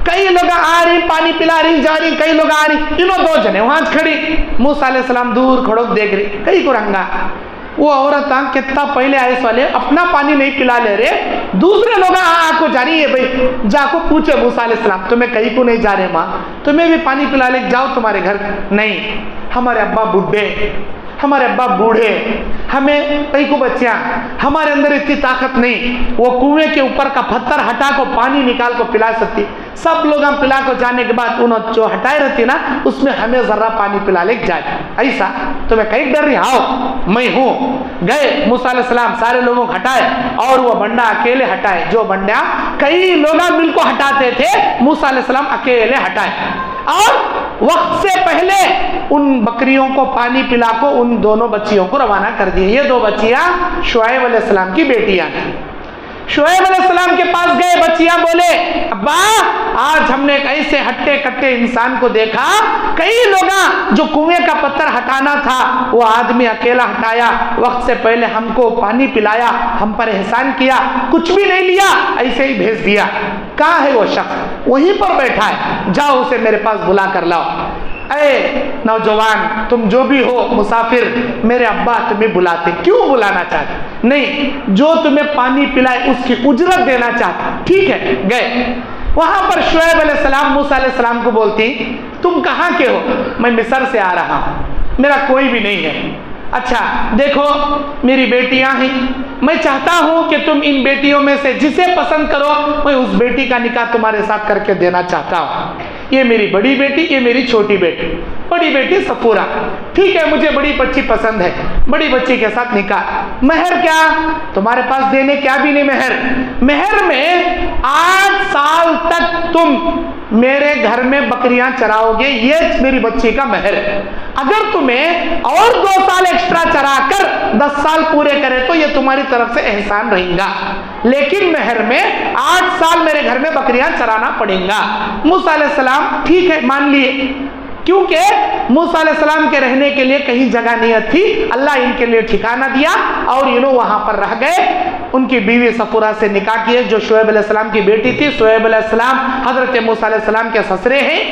Speaker 2: کئی لوگ آ رہی پانی پلا رہی جا رہی، کئی لوگ آ رہی، انہوں دو جنے وہاں کھڑی۔ موسیٰ علیہ السلام دور کھڑو دیکھ رہی، کئی کو رنگا وہ عورت کتنا پہلے آئے والے اپنا پانی نہیں پلا لے رہے, دوسرے لوگ آپ کو جا رہی ہے بھائی جا کو پوچھے موسیٰ علیہ السلام تمہیں کہیں کو نہیں جا رہے ماں, تمہیں بھی پانی پلا لے جاؤ تمہارے گھر. نہیں, ہمارے ابا بڈھے, ہمارے ابا بوڑھے, ہمیں کئی کو بچیاں, ہمارے اندر اتنی طاقت نہیں وہ کنویں کے اوپر کا پتھر ہٹا کو پانی نکال کو پلا سکتی. سب لوگ ہم پلا کو جانے کے بعد انہوں جو ہٹائے رہتی نا اس میں ہمیں ذرہ پانی پلا لے جائے. ایسا تو میں کہیں ڈر رہی آؤ میں ہوں. گئے موسیٰ علیہ السلام سارے لوگوں کو ہٹائے اور وہ بندہ اکیلے ہٹائے. جو بندہ کئی لوگ مل کو ہٹاتے تھے موسیٰ علیہ السلام اکیلے ہٹائے. اور وقت سے پہلے ان بکریوں کو پانی پلا کو ان دونوں بچیوں کو روانہ کر دیے. یہ دو بچیاں شعیب علیہ السلام کی بیٹیاں تھیں. شعیب علیہ السلام کے پاس گئے, بچیاں بولے ابا آج ہم نے ایک ایسے ہٹے کٹے انسان کو دیکھا, کئی لوگ جو کنویں کا پتھر ہٹانا تھا وہ آدمی اکیلا ہٹایا, وقت سے پہلے ہم کو پانی پلایا, ہم پر احسان کیا, کچھ بھی نہیں لیا, ایسے ہی بھیج دیا. کہاں ہے وہ شخص؟ وہیں پر بیٹھا ہے, جاؤ اسے میرے پاس بلا کر لاؤ. اے نوجوان تم جو بھی ہو مسافر, میرے ابا تمہیں بلاتے, کیوں بلانا چاہتے؟ نہیں, جو تمہیں پانی پلائے اس کی اجرت دینا چاہتا. ٹھیک ہے. گئے وہاں پر شعیب علیہ السلام موسیٰ علیہ السلام کو بولتی تم کہاں کے ہو؟ میں مصر سے آ رہا ہوں, میرا کوئی بھی نہیں ہے. اچھا دیکھو میری بیٹیاں ہیں, میں چاہتا ہوں کہ تم ان بیٹیوں میں سے جسے پسند کرو میں اس بیٹی کا نکاح تمہارے ساتھ کر کے دینا چاہتا ہوں. یہ میری بڑی بیٹی, یہ میری چھوٹی بیٹی. بڑی بیٹی صفورہ, ٹھیک ہے مجھے بڑی بچی پسند ہے, بڑی بچی کے ساتھ نکاح. مہر کیا تمہارے پاس دینے کیا بھی نہیں. مہر میں 8 سال تک تم میرے گھر میں بکریاں چراؤ گے, یہ میری بچی کا مہر. اگر تمہیں اور 2 سال ایکسٹرا چرا کر 10 سال پورے کرے تو یہ تمہاری طرف سے احسان رہے گا, لیکن مہر میں 8 سال میرے گھر میں بکریاں چرانا پڑے گا. موسیٰ علیہ السلام ٹھیک ہے مان لیے, کیونکہ موسیٰ علیہ السلام کے رہنے کے لیے کہیں جگہ نہیں تھی. اللہ ان کے لیے ٹھکانہ دیا اور یہ لوگ وہاں پر رہ گئے. ان کی بیوی صفورہ سے نکاح کیے جو شعیب علیہ السلام کی بیٹی تھی. شعیب علیہ السلام حضرت موسیٰ علیہ السلام کے سسرے ہیں.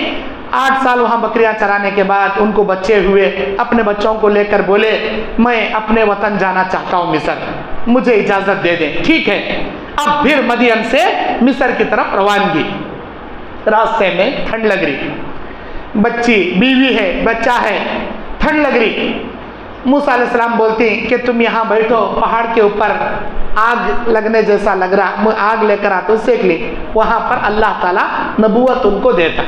Speaker 2: 8 سال وہاں بکریاں چرانے کے بعد ان کو بچے ہوئے. اپنے بچوں کو لے کر بولے میں اپنے وطن جانا چاہتا ہوں مصر, مجھے اجازت دے دیں. ٹھیک ہے. اب پھر مدین سے مصر کی طرف روانگی. راستے میں ٹھنڈ لگ رہی, بچی بیوی ہے, بچہ ہے, ٹھنڈ لگ رہی. موسیٰ علیہ السلام بولتی کہ تم یہاں بیٹھو, پہاڑ کے اوپر آگ لگنے جیسا لگ رہا, میں آگ لے کر آتا ہوں سیک لی. وہاں پر اللہ تعالیٰ نبوت ان کو دیتا.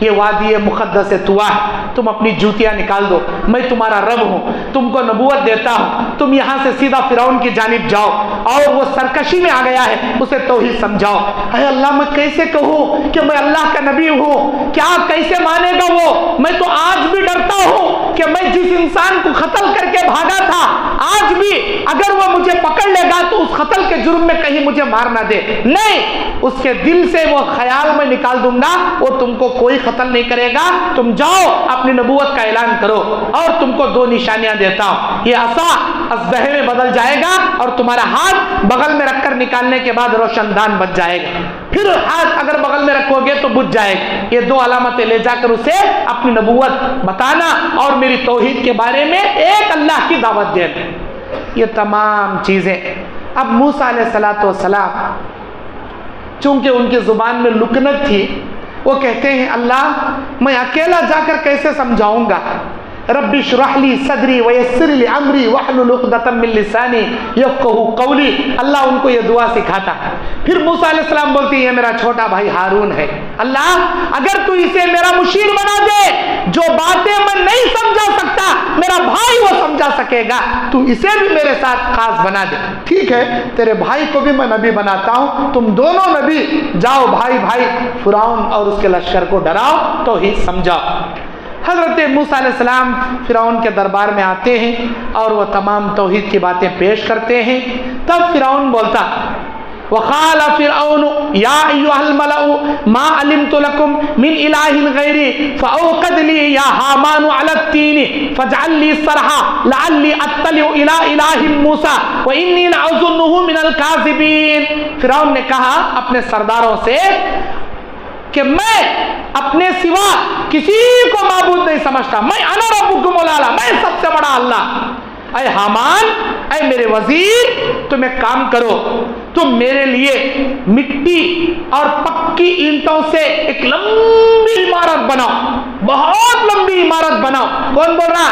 Speaker 2: یہ وادی مقدس طوا ہے, تم اپنی جوتیاں نکال دو, میں تمہارا رب ہوں, تم کو نبوت دیتا ہوں. تم یہاں سے سیدھا فرعون کی جانب جاؤ اور وہ سرکشی میں آ گیا ہے اسے توحید سمجھاؤ. اے اللہ میں کیسے کہوں کہ میں اللہ کا نبی ہوں, کیا کیسے مانے گا وہ؟ میں تو آج بھی ڈرتا ہوں کہ میں جس انسان کو قتل کر کے بھاگا تھا آج بھی اگر وہ مجھے پکڑ لے گا تو اس قتل کے جرم میں کہیں مجھے مار نہ دے. نہیں, اس کے دل سے وہ خیال میں نکال دوں گا, وہ تم کو کوئی قتل نہیں کرے گا. تم جاؤ اپنی نبوت کا اعلان کرو اور تم کو 2 نشانیاں دیتا ہوں. یہ عصا اژدہے میں بدل جائے گا اور تمہارا ہاتھ بغل میں رکھ کر نکالنے کے بعد روشن دان بچ جائے گا. پھر ہاتھ اگر بغل میں رکھو گے تو بجھ جائے گا. یہ 2 علامتیں لے جا کر اسے اپنی نبوت بتانا اور میری توحید کے بارے میں ایک اللہ کی دعوت دینا. یہ تمام چیزیں. اب موسیٰ علیہ السلام چونکہ ان کی زبان میں لکنت تھی, وہ کہتے ہیں اللہ میں اکیلا جا کر کیسے سمجھاؤں گا. رب اشرح لی صدری ویسر لی امری واحلل عقدۃ من لسانی یفقهوا قولی. اللہ ان کو یہ دعا سکھاتا. پھر موسیٰ علیہ السلام بولتی ہے یہ میرا چھوٹا بھائی ہارون ہے, اللہ اگر تو اسے میرا مشیر بنا دے, جو باتیں میں نہیں سمجھا سکتا میرا بھائی وہ سمجھا سکے گا, تو اسے بھی میرے ساتھ خاص بنا دے. ٹھیک ہے, تیرے بھائی کو بھی میں نبی بناتا ہوں, تم دونوں نبی جاؤ بھائی بھائی فرعون اور اس کے لشکر کو ڈراؤ, توحید سمجھاؤ. حضرت موسیٰ علیہ السلام فرعون کے دربار میں آتے ہیں اور وہ تمام توحید کی باتیں پیش کرتے ہیں. تب فرعون بولتا وقال فرعون یا ایھا الملأ ما علمت لكم من الہ غیری فاوقد لی یا حامان علی الطین فاجعل لی صرحا لعلی اطلع الی الہ موسیٰ وانی لأظنہ من الکاذبین. فرعون نے کہا اپنے سرداروں سے کہ میں اپنے سوا کسی کو معبود نہیں سمجھتا, میں انا ربکم الاعلی, میں سب سے بڑا اللہ. اے حامان، اے میرے وزیر، تم ایک کام کرو، تم میرے لیے مٹی اور پکی اینٹوں سے ایک لمبی عمارت بناؤ، بہت لمبی عمارت بناؤ۔ کون بول رہا؟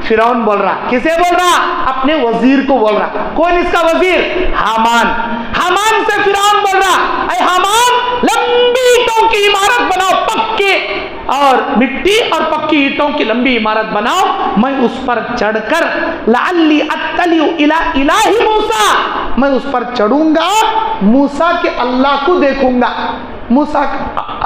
Speaker 2: فرعون بول رہا۔ کسے بول رہا؟ اپنے وزیر کو بول رہا۔ کون اس کا وزیر؟ حامان۔ حامان سے فرعون بول رہا، اے حامان، لمبی اینٹوں کی عمارت بناؤ، پکے اور مٹی اور پکی اینٹوں کی لمبی عمارت بناؤ، میں اس پر چڑھ کر لعلی اطلع الی الہ موسیٰ، میں اس پر چڑھوں گا، موسیٰ کے اللہ کو دیکھوں گا۔ موسیٰ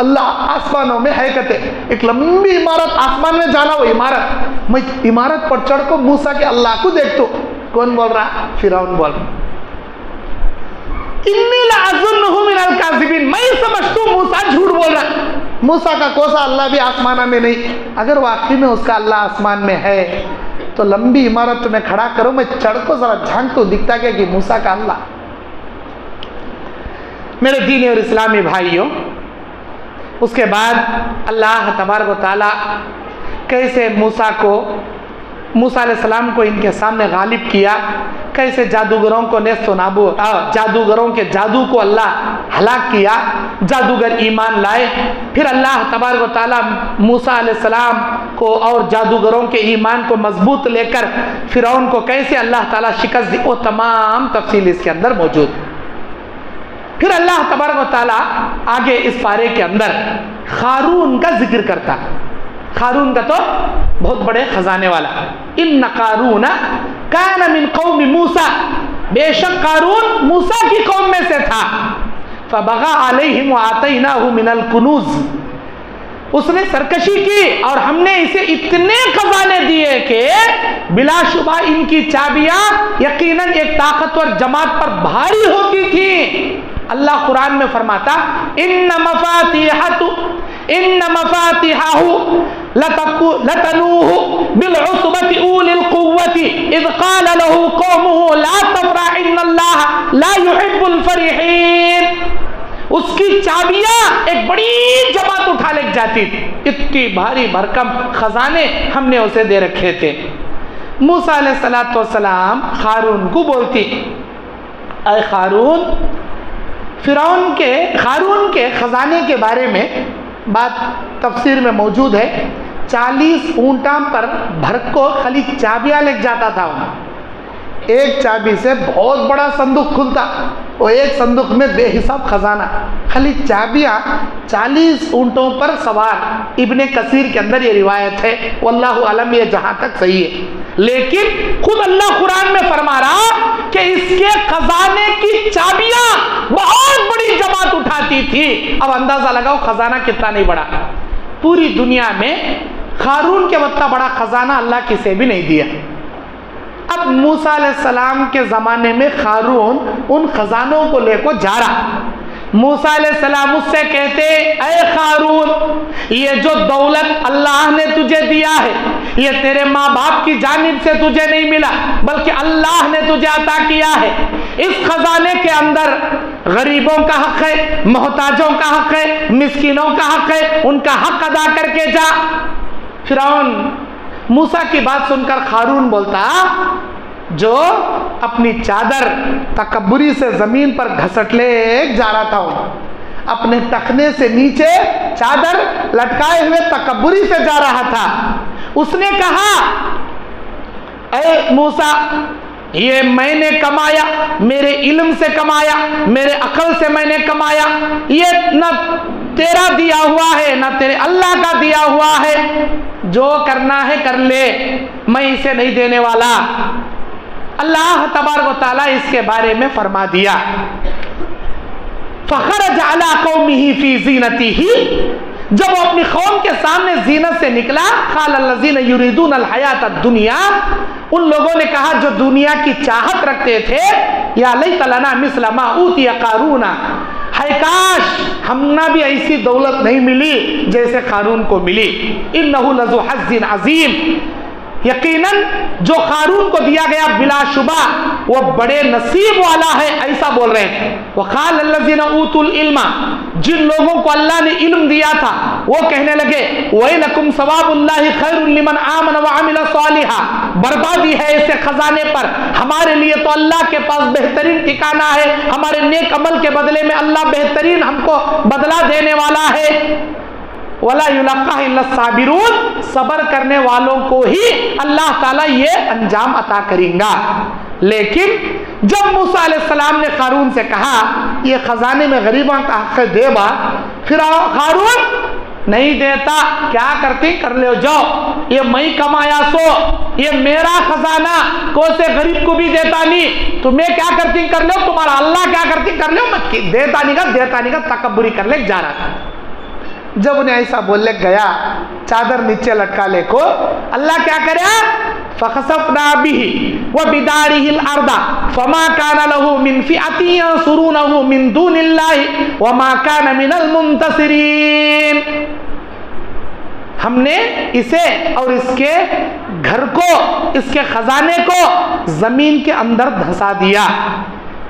Speaker 2: اللہ آسمانوں میں ہے کہتے، ایک لمبی عمارت آسمان میں جانا، وہ عمارت، میں عمارت پر چڑھ کر موسیٰ کے اللہ کو دیکھتا ہوں۔ کون بول رہا؟ فرعون بول رہا۔ انی لأظنہ من الکاذبین، میں سمجھتا ہوں موسیٰ جھوٹ بول رہا۔ موسیٰ کا کوسا اللہ بھی آسمان میں نہیں، اگر واقعی میں اس کا اللہ آسمان میں ہے تو لمبی عمارت تمہیں کھڑا کرو، میں چڑھ کو ذرا جھانک تو دکھتا کیا کہ موسیٰ کا اللہ۔ میرے دینی اور اسلامی بھائیوں، اس کے بعد اللہ تبارک و تعالی کیسے موسیٰ علیہ السلام کو ان کے سامنے غالب کیا، کیسے جادوگروں کو نیست و نابود، جادوگروں کے جادو کو اللہ ہلاک کیا، جادوگر ایمان لائے، پھر اللہ تبارک و تعالی موسیٰ علیہ السلام کو اور جادوگروں کے ایمان کو مضبوط لے کر فرعون کو کیسے اللہ تعالی شکست دی، وہ تمام تفصیل اس کے اندر موجود۔ پھر اللہ تبارک و تعالی آگے اس پارے کے اندر قارون کا ذکر کرتا۔ قارون کا تو بہت بڑے خزانے والا، ان قارون کان من قوم موسیٰ، بے شک قارون موسیٰ کی قوم میں سے تھا، فبغى علیہم وآتیناہ من الکنوز، اس نے سرکشی کی اور ہم نے اسے اتنے خزانے دیے کہ بلا شبہ ان کی چابیاں یقیناً ایک طاقتور جماعت پر بھاری ہوتی تھی۔ اللہ قرآن میں فرماتا، ان مفاتیحہ لتنوہ بالعصبۃ اولی القوۃ اذ قال له قومہ لا تفرح ان اللہ لا يحب الفرحین۔ اس کی چابیاں ایک بڑی جماعت اٹھا لے جاتی تھی، اتنی بھاری بھرکم خزانے ہم نے اسے دے رکھے تھے۔ موسیٰ علیہ السلام قارون کو بولتی، اے قارون، فرعون کے قارون کے خزانے کے بارے میں بات تفسیر میں موجود ہے، 40 اونٹاں پر بھر کو خالی چابیاں لے جاتا تھا انہیں، ایک چابی سے بہت بڑا صندوق کھلتا، وہ ایک صندوق میں بے حساب خزانہ، خالی چابیاں 40 اونٹوں پر سوار۔ ابن کثیر کے اندر یہ روایت ہے، واللہ عالم یہ جہاں تک صحیح ہے، لیکن خود اللہ قرآن میں فرما رہا کہ اس کے خزانے کی چابیاں بہت بڑی جماعت اٹھاتی تھی۔ اب اندازہ لگاؤ خزانہ کتنا نہیں بڑا، پوری دنیا میں قارون کے اتنا بڑا خزانہ اللہ کسی بھی نہیں دیا۔ اب موسیٰ علیہ السلام کے زمانے میں قارون ان خزانوں کو لے کو جا رہا، موسیٰ علیہ السلام اس سے کہتے، اے قارون، یہ جو دولت اللہ نے تجھے دیا ہے یہ تیرے ماں باپ کی جانب سے تجھے نہیں ملا بلکہ اللہ نے تجھے عطا کیا ہے، اس خزانے کے اندر غریبوں کا حق ہے، محتاجوں کا حق ہے، مسکینوں کا حق ہے، ان کا حق ادا کر کے جا۔ فرعون موسیٰ کی بات سن کر قارون بولتا، جو اپنی چادر تکبری سے زمین پر گھسٹ لے جا رہا تھا، اپنے ٹخنے سے نیچے چادر لٹکائے ہوئے تکبری سے جا رہا تھا، اس نے کہا، اے موسیٰ، یہ میں نے کمایا، میرے علم سے کمایا، میرے عقل سے میں نے کمایا، یہ نہ تیرا دیا ہوا ہے نہ تیرے اللہ کا دیا ہوا ہے، جو کرنا ہے کر لے، میں اسے نہیں دینے والا۔ اللہ تبارک و تعالیٰ اس کے بارے میں فرما دیا، فخرج علی قومہ فی زینتہ، جب وہ اپنی قوم کے سامنے زینت سے نکلا، قال الذین یریدون الحیاۃ الدنیا، ان لوگوں نے کہا جو دنیا کی چاہت رکھتے تھے، یا لیت لنا مثل ما اوتی قارون، ہے کاش ہم نہ بھی ایسی دولت نہیں ملی جیسے قارون کو ملی، انہ لذو حظ عظیم، یقیناً جو قارون کو دیا گیا بلا شبہ وہ بڑے نصیب والا ہے، ایسا بول رہے تھے۔ وقال الذین اوتوا العلم، جن لوگوں کو اللہ نے علم دیا تھا وہ کہنے لگے ویلکم ثواب اللہ خیر لمن آمن وعمل صالحا، بربادی ہے ایسے خزانے پر، ہمارے لیے تو اللہ کے پاس بہترین ٹھکانہ ہے، ہمارے نیک عمل کے بدلے میں اللہ بہترین ہم کو بدلہ دینے والا ہے۔ وَلَا يُلَقَّاهَا إِلَّا الصَّابِرُونَ، صبر کرنے والوں کو ہی اللہ تعالیٰ یہ انجام عطا کریں گا۔ لیکن جب موسیٰ علیہ السلام نے قارون سے کہا یہ خزانے میں غریبوں کا حق دے با، پھر قارون نہیں دیتا، کیا کرتی کر لے جاؤ، یہ میں کمایا سو، یہ میرا خزانہ، کو سے غریب کو بھی دیتا نہیں، تمہیں کیا کرتی کر لو، تمہارا اللہ کیا کرتی کر لو، میں دیتا نہیں کا تکبری کر لے جا رہا تھا۔ جب انہیں ایسا بولنے گیا چادر نیچے لٹکا لے کو، اللہ کیا کرے فخسفنا به وبداره الارض فما كان له من فئة ينصرونه من دون الله وما كان من المنتصرين، ہم نے اسے اور اس کے گھر کو، اس کے خزانے کو زمین کے اندر دھسا دیا،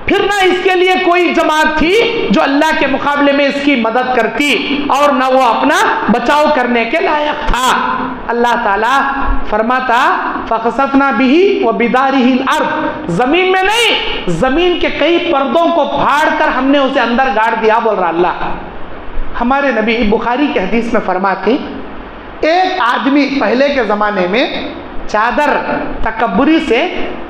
Speaker 2: پھر نہ اس کے لیے کوئی جماعت تھی جو اللہ کے مقابلے میں اس کی مدد کرتی، اور نہ وہ اپنا بچاؤ کرنے کے لائق تھا۔ اللہ تعالیٰ فرماتا فخسفنا به وبداره الارض، زمین میں نہیں، زمین کے کئی پردوں کو پھاڑ کر ہم نے اسے اندر گاڑ دیا، بول رہا اللہ۔ ہمارے نبی بخاری کے حدیث میں فرماتے ایک آدمی پہلے کے زمانے میں چادر تکبری سے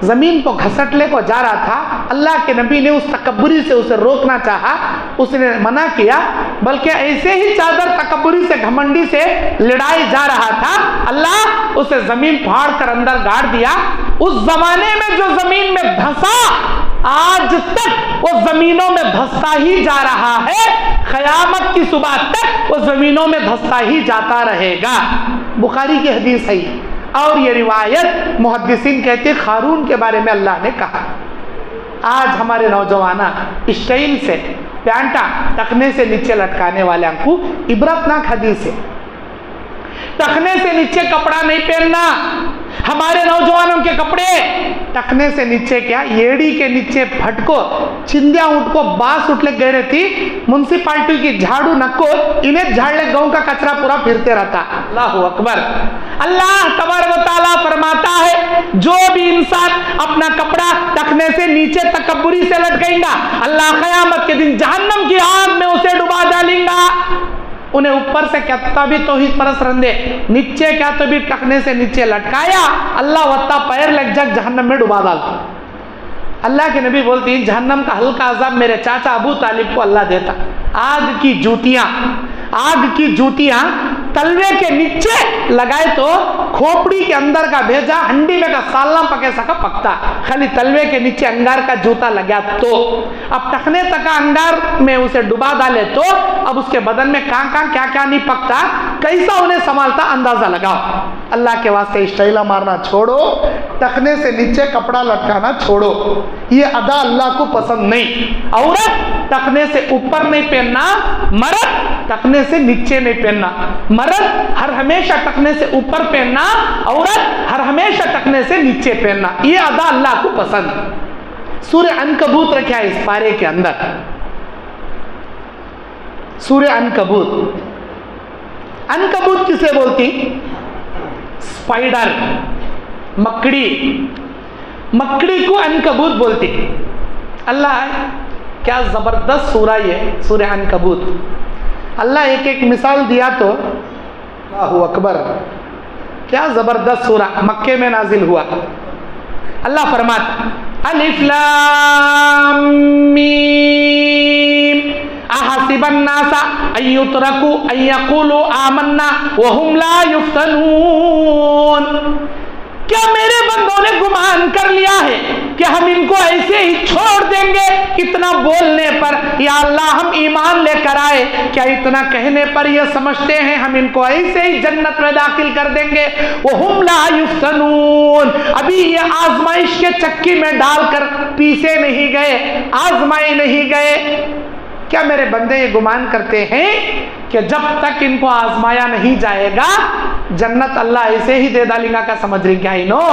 Speaker 2: زمین کو گھسٹنے کو جا رہا تھا، اللہ کے نبی نے اس تکبری سے اسے روکنا چاہا، اس نے منع کیا، بلکہ ایسے ہی چادر تکبری سے گھمنڈی سے لڑائی جا رہا تھا، اللہ اسے زمین پھاڑ کر اندر گاڑ دیا۔ اس زمانے میں جو زمین میں دھسا آج تک وہ زمینوں میں دھستا ہی جا رہا ہے، قیامت کی صبح تک وہ زمینوں میں دھستا ہی جاتا رہے گا۔ بخاری کی حدیث ہے، اور یہ روایت محدثین کہتے ہیں قارون کے بارے میں اللہ نے کہا۔ آج ہمارے نوجوان اسٹائل سے پینٹا ٹخنے سے نیچے لٹکانے والے کو عبرتناک حدیث ہے، ٹخنے سے نیچے کپڑا نہیں پہننا۔ ہمارے نوجوانوں کے کپڑے ٹخنے سے نیچے کیا، ایڑی کے نیچے پھٹکو، چندیاں اٹھ کو باس اٹھ لے گئے رہتی، منسپالٹی کی جھاڑو نکو انہیں جھاڑ لے گاؤں کا کچرا پورا پھرتے رہتا۔ اللہ اکبر۔ اللہ تبارک و تعالیٰ فرماتا ہے جو بھی انسان اپنا کپڑا ٹخنے سے نیچے تکبری سے لٹکائیں گا، اللہ قیامت کے دن جہنم کی آگ میں اسے ڈبا ڈالیں گا۔ انہیں اوپر سے کہتا بھی توحید پرست رندے، نیچے کیا تو بھی ٹخنے سے نیچے لٹکایا، اللہ وطا پیر لگ جگ جہنم میں ڈبا ڈالتا۔ اللہ کے نبی بولتی ہیں جہنم کا ہلکا عذاب میرے چاچا ابو طالب کو اللہ دیتا۔ آگ کی جوتیاں تلوے کے نیچے لگائے تو کھوپڑی کے اندر کا بھیجا ہنڈی میں کا سالنا پکے سکا پکتا، خالی تلوے کے نیچے انگار کا جوتا لگا تو اب ٹخنے تک انگار میں اسے ڈبا ڈالے تو اب اس کے بدن میں کہاں کیا نہیں پکتا، کیسا انہیں سنبھالتا اندازہ لگاؤ۔ اللہ کے واسطے اسٹائلہ مارنا چھوڑو، ٹخنے سے نیچے کپڑا لٹکانا چھوڑو، یہ ادا اللہ کو پسند نہیں۔ عورت ٹخنے سے اوپر نہیں پہننا، مرد ٹخنے سے نیچے نہیں پہننا، مرد ہر ہمیشہ ٹخنے سے اوپر پہننا، عورت ہر ہمیشہ ٹخنے سے نیچے پہننا، یہ ادا اللہ کو پسند۔ سورہ عنکبوت رکھا ہے اس پارے کے اندر، سورہ عنکبوت۔ عنکبوت کسے بولتی؟ اسپائڈر، مکڑی کو عنکبوت بولتی۔ اللہ کیا زبردست سورہ یہ سورہ عنکبوت، اللہ ایک مثال دیا تو اللہ اکبر، کیا زبردست سورہ، مکے میں نازل ہوا۔ اللہ فرماتا الف لام میم احسب الناس ان يتركوا ان يقولوا آمنا وهم لا يفتنون، کیا میرے بندوں نے گمان کر لیا ہے کہ ہم ان کو ایسے ہی چھوڑ دیں گے؟ اتنا بولنے پر یا اللہ ہم ایمان لے کر آئے، کیا اتنا کہنے پر یہ سمجھتے ہیں ہم ان کو ایسے ہی جنت میں داخل کر دیں گے؟ وَهُمْ لَا يُفْتَنُونَ، ابھی یہ آزمائش کے چکی میں ڈال کر پیسے نہیں گئے، آزمائے نہیں گئے۔ کیا میرے بندے یہ گمان کرتے ہیں کہ جب تک ان کو آزمایا نہیں جائے گا جنت اللہ ایسے ہی دے ڈالے گا؟ کا سمجھ رہی کیا انہوں؟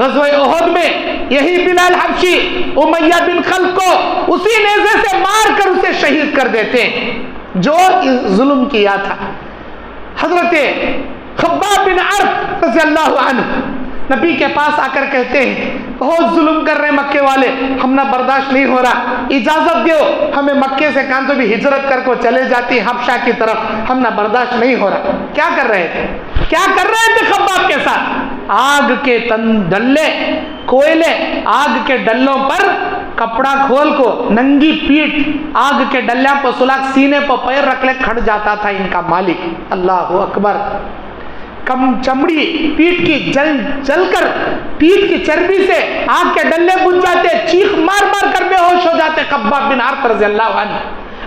Speaker 2: غزوہ احد میں یہی بلال حبشی امیہ بن خلف کو اسی نیزے سے مار کر اسے شہید کر دیتے جو ظلم کیا تھا. حضرت خباب بن عرب رضی اللہ عنہ نبی کے پاس آ کر کہتے ہیں بہت ظلم کر رہے ہیں مکے والے, ہم نہ برداشت نہیں ہو رہا, اجازت دیو ہمیں مکے سے کہاں تو بھی ہجرت کر کو چلے جاتی حبشہ کی طرف, ہم نہ برداشت نہیں ہو رہا. کیا کر رہے تھے, کیا کر رہے تھے خباب کے ساتھ؟ آگ کے ڈلے کوئلے, آگ کے ڈلوں پر کپڑا کھول کو ننگی پیٹ آگ کے ڈلیاں پر سلاخ سینے پر پیر رکھ لے کھڑ جاتا تھا ان کا مالک. اللہ اکبر. کم چمڑی پیٹ کی جل کر پیٹ کی چربی سے آگ کے ڈلے بن جاتے, چیخ مار مار کر بے ہوش ہو جاتے خباب بن عرب رضی اللہ عنہ.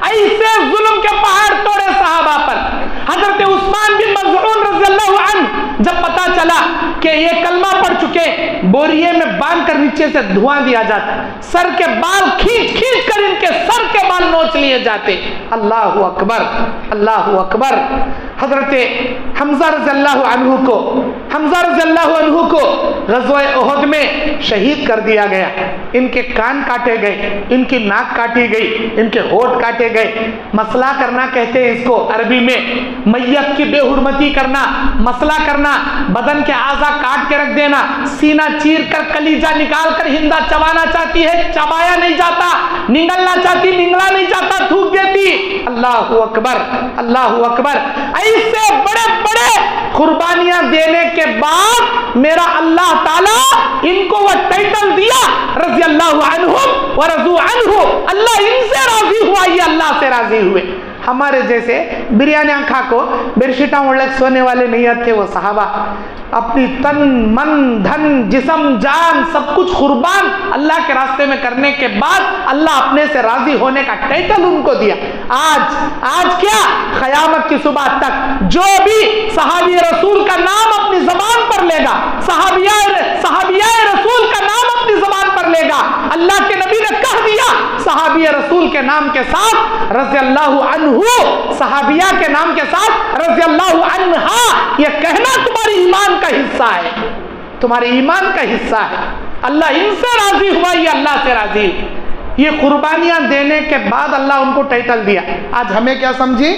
Speaker 2: ایسے ظلم کے پہاڑ توڑے صحابہ پر. حضرت عثمان بن مظعون رضی اللہ عنہ جب پتا چلا کہ یہ کلمہ پڑھ چکے, بوریے میں باندھ کر نیچے سے دھواں دیا جاتا, سر کے بال کھینچ کھینچ کر ان کے سر کے بال نوچ لیے جاتے. اللہ اکبر, اللہ اکبر. حضرت حمزہ رضی اللہ عنہ کو غزوہ احد میں شہید کر دیا گیا. ان کے کان کاٹے گئے, ان کی ناک کاٹی گئی, ان کے ہونٹ کاٹے گئے. مسئلہ کرنا کہتے ہیں اس کو عربی میں, میت کی بے حرمتی کرنا, مسئلہ کرنا, بدن کے اعضاء کاٹ کے رکھ دینا, سینہ چیر کر کلیجہ نکال کر ہندا چبانا چاہتی ہے, چبایا نہیں جاتا, نگلنا چاہتی, نگلا نہیں جاتا, تھوک دیتی. اللہ اکبر, اللہ اکبر. ایسے بڑے بڑے قربانیاں دینے کے بعد میرا اللہ تعالیٰ ان کو وہ ٹائٹل دیا رضی اللہ عنہم ورضوا عنہ. اللہ ان سے راضی ہوا, یہ اللہ سے راضی ہوئے. ہمارے جیسے بریانی کھا کو بیڈشیٹاں اوڑھ سونے والے نہیں تھے وہ صحابہ. اپنی تن من دھن جسم جان سب کچھ قربان اللہ کے راستے میں کرنے کے بعد اللہ اپنے سے راضی ہونے کا ٹائٹل ان کو دیا. آج کیا قیامت کی صبح تک جو بھی صحابی رسول کا نام اپنی زبان پر لے گا, صحابیہ رسول کا نام اپنی زبان پر لے گا, اللہ کے نبی نے کہہ دیا صحابی رسول کے نام کے ساتھ رضی اللہ عنہ, صحابیہ کے نام کے ساتھ رضی اللہ عنہا, یہ کہنا تمہاری ایمان کا حصہ ہے, تمہاری ایمان کا حصہ ہے. اللہ ان سے راضی ہوا, یہ اللہ سے راضی. یہ قربانیاں دینے کے بعد اللہ ان کو ٹائٹل دیا. آج ہمیں کیا سمجھی,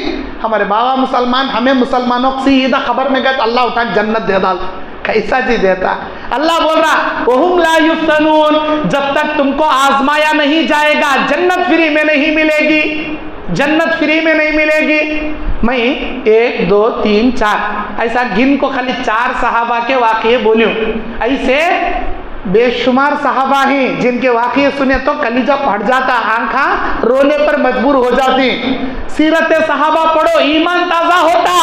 Speaker 2: ہمارے بابا مسلمان, ہمیں مسلمانوں کو سیدھا خبر میں گئے تو اللہ اٹھا جنت دے ڈال. کیسا چیز دیتا؟ اللہ بول رہا وَهُمْ لَا يُفْتَنُونَ, جب تک تم کو آزمایا نہیں جائے گا جنت فری میں نہیں ملے گی, جنت فری میں نہیں ملے گی. میں 1 2 3 4 ایسا گن کو خالی 4 صحابہ کے واقعے بولیوں, ایسے بے شمار صحابہ ہیں جن کے واقعے سنے تو کلیجہ پھٹ جاتا, آنکھاں رونے پر مجبور ہو جاتی. سیرت صحابہ پڑھو, ایمان تازہ ہوتا.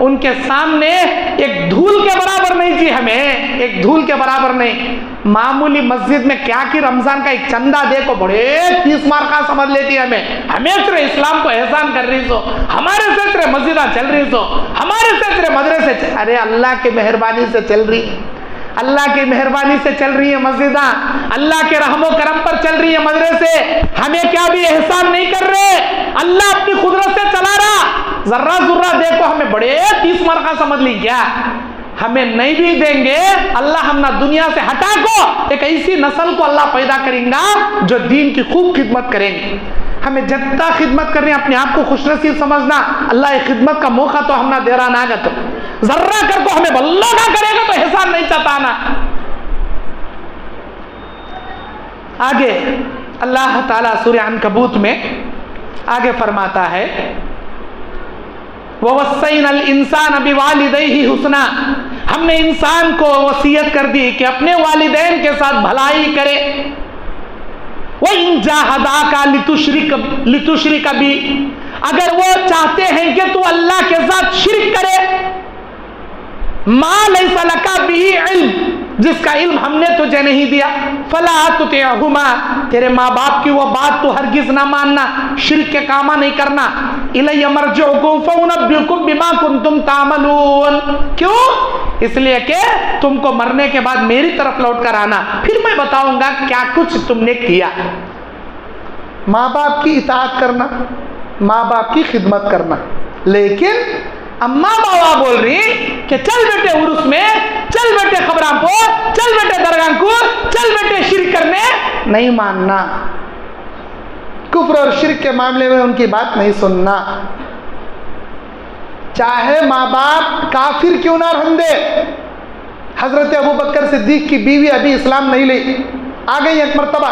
Speaker 2: ان کے سامنے ایک دھول کے برابر نہیں جی, ہمیں ایک دھول کے برابر نہیں. معمولی مسجد میں کیا کی رمضان کا ایک چندہ دے کو بڑے 30 مارکہ سمجھ لیتی ہے. ہمیں تیرے اسلام کو احسان کر رہی سو, ہمارے سے تیرے مسجدہ چل رہی سو, ہمارے سے تیرے مدرسے. ارے اللہ کی مہربانی سے چل رہی, اللہ کی مہربانی سے چل رہی ہے مسجداں, اللہ کے رحم و کرم پر چل رہی ہے مدرسے. ہمیں کیا بھی احسان نہیں کر رہے, اللہ اپنی قدرت سے چلا رہا. ذرہ ذرہ دیکھو ہمیں بڑے 30 مارکہ سمجھ لی کیا, ہمیں نہیں بھی دیں گے اللہ ہم نہ دنیا سے ہٹا کو ایک ایسی نسل کو اللہ پیدا کریں گا جو دین کی خوب خدمت کریں گے. ہمیں جتنا خدمت کرنی اپنے آپ کو خوش نصیب سمجھنا, اللہ یہ خدمت کا موقع تو ہم نہ دے رہا نہ گا, تو ذرہ کر کو ہمیں بلّہ نہ کرے گا تو احسان نہیں چاہتا. آگے اللہ تعالیٰ سورہ عنکبوت میں آگے فرماتا ہے وَوَصَّيْنَا الْإِنسَانَ بِوَالِدَيْهِ حُسْنًا, ہم نے انسان کو وصیت کر دی کہ اپنے والدین کے ساتھ بھلائی کرے. وَإِن جَاهَدَاكَ لِتُشْرِكَ بِي, اگر وہ چاہتے ہیں کہ تو اللہ کے ساتھ شرک کرے, مَا لَيْسَ لَكَ بِهِ عِلْمٍ, جس کا علم ہم نے تجھے نہیں دیا, فَلَا تُطِعْهُمَا, تیرے ماں باپ کی وہ بات تو ہرگز نہ ماننا, شرک کے کامہ نہیں کرنا. إِلَيَّ مَرْجِعُكُمْ فَأُنَبِّئُكُمْ بِمَا كُنْتُمْ تَعْمَلُونَ, کیوں؟ اس لیے کہ تم کو مرنے کے بعد میری طرف لوٹ کر آنا, پھر میں بتاؤں گا کیا کچھ تم نے کیا. ماں باپ کی اطاعت کرنا, ماں باپ کی خدمت کرنا, لیکن اماں بابا بول رہی کہ چل بیٹے عرس میں, چل بیٹے خبراں کو, چل بیٹے درگاہ کو,
Speaker 3: نہیں ماننا، کفر اور شرک کے معاملے میں ان کی بات نہیں سننا، چاہے ماں باپ کافر کیوں نہ رہن دے۔ حضرت ابو بکر صدیق کی بیوی ابھی اسلام نہیں لی، آ گئی ایک مرتبہ،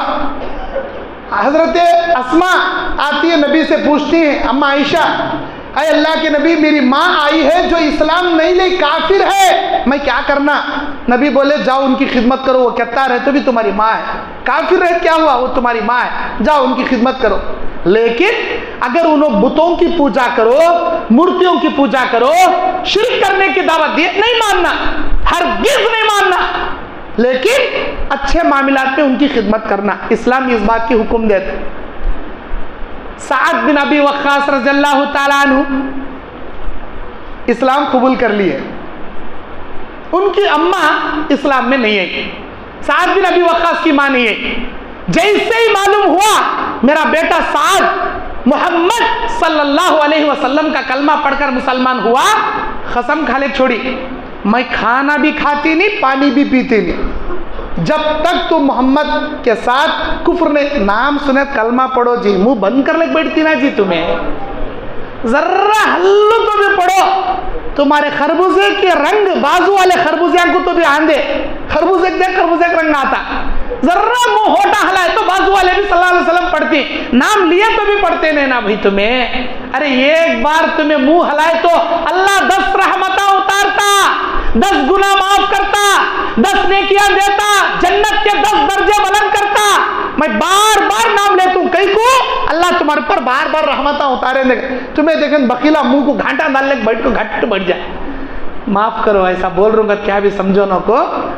Speaker 3: حضرت اسماء آتی ہے نبی سے پوچھتی ہیں، اما عائشہ اے اللہ کے نبی میری ماں آئی ہے جو اسلام نہیں لے، کافر ہے، میں کیا کرنا؟ نبی بولے جاؤ ان کی خدمت کرو، وہ کہتا رہے تو بھی تمہاری ماں ہے، کافر رہے کیا ہوا، وہ تمہاری ماں ہے، جاؤ ان کی خدمت کرو۔ لیکن اگر انہوں بتوں کی پوجا کرو، مورتیوں کی پوجا کرو، شرک کرنے کی دعوت دی، نہیں ماننا، ہرگز نہیں ماننا، لیکن اچھے معاملات میں ان کی خدمت کرنا۔ اسلام اس بات کی حکم دیتا۔ سعد بن ابی وقاص رضی اللہ تعالیٰ عنہ اسلام قبول کر لیے، ان کی اماں اسلام میں نہیں ہے، سعد بن ابی وقاص کی ماں نہیں ہے۔ جیسے ہی معلوم ہوا میرا بیٹا سعد محمد صلی اللہ علیہ وسلم کا کلمہ پڑھ کر مسلمان ہوا، قسم کھا لے چھوڑی، میں کھانا بھی کھاتی نہیں، پانی بھی پیتی نہیں، جب تک تو محمد کے ساتھ کفر نے نام سنے کلمہ پڑھو جی، منہ بند کر لے بیٹھتی نا جی، تمہیں ذرہ ہلو تو بھی پڑھو، تمہارے خربوزے کے رنگ بازو والے خربوزے کو تو بھی آندے، خربوزے دیکھ خربوزے کا رنگ آتا، ذرہ منہ ہوٹا ہلائے تو بازو والے بھی صلی اللہ علیہ وسلم پڑھتی، نام لیے تو بھی پڑھتے نہیں نا بھائی تمہیں۔ ارے ایک بار تمہیں منہ ہلائے تو اللہ 10 رحمتیں اتارتا، 10 گناہ معاف کرتا، 10 نیکیاں دیتا، جنت کے 10 درجے بلند کرتا۔ میں بار بار نام لیتا ہوں، کئی کو اللہ تمہارے پر بار بار رحمتیں اتارے دے، تمہیں دیکھیں بخیلا منہ کو گھانٹا ڈال لے بیٹھ کو گھٹ بیٹھ جائے۔ معاف کرو ایسا بول رہوں گا کیا بھی سمجھو نہ کو،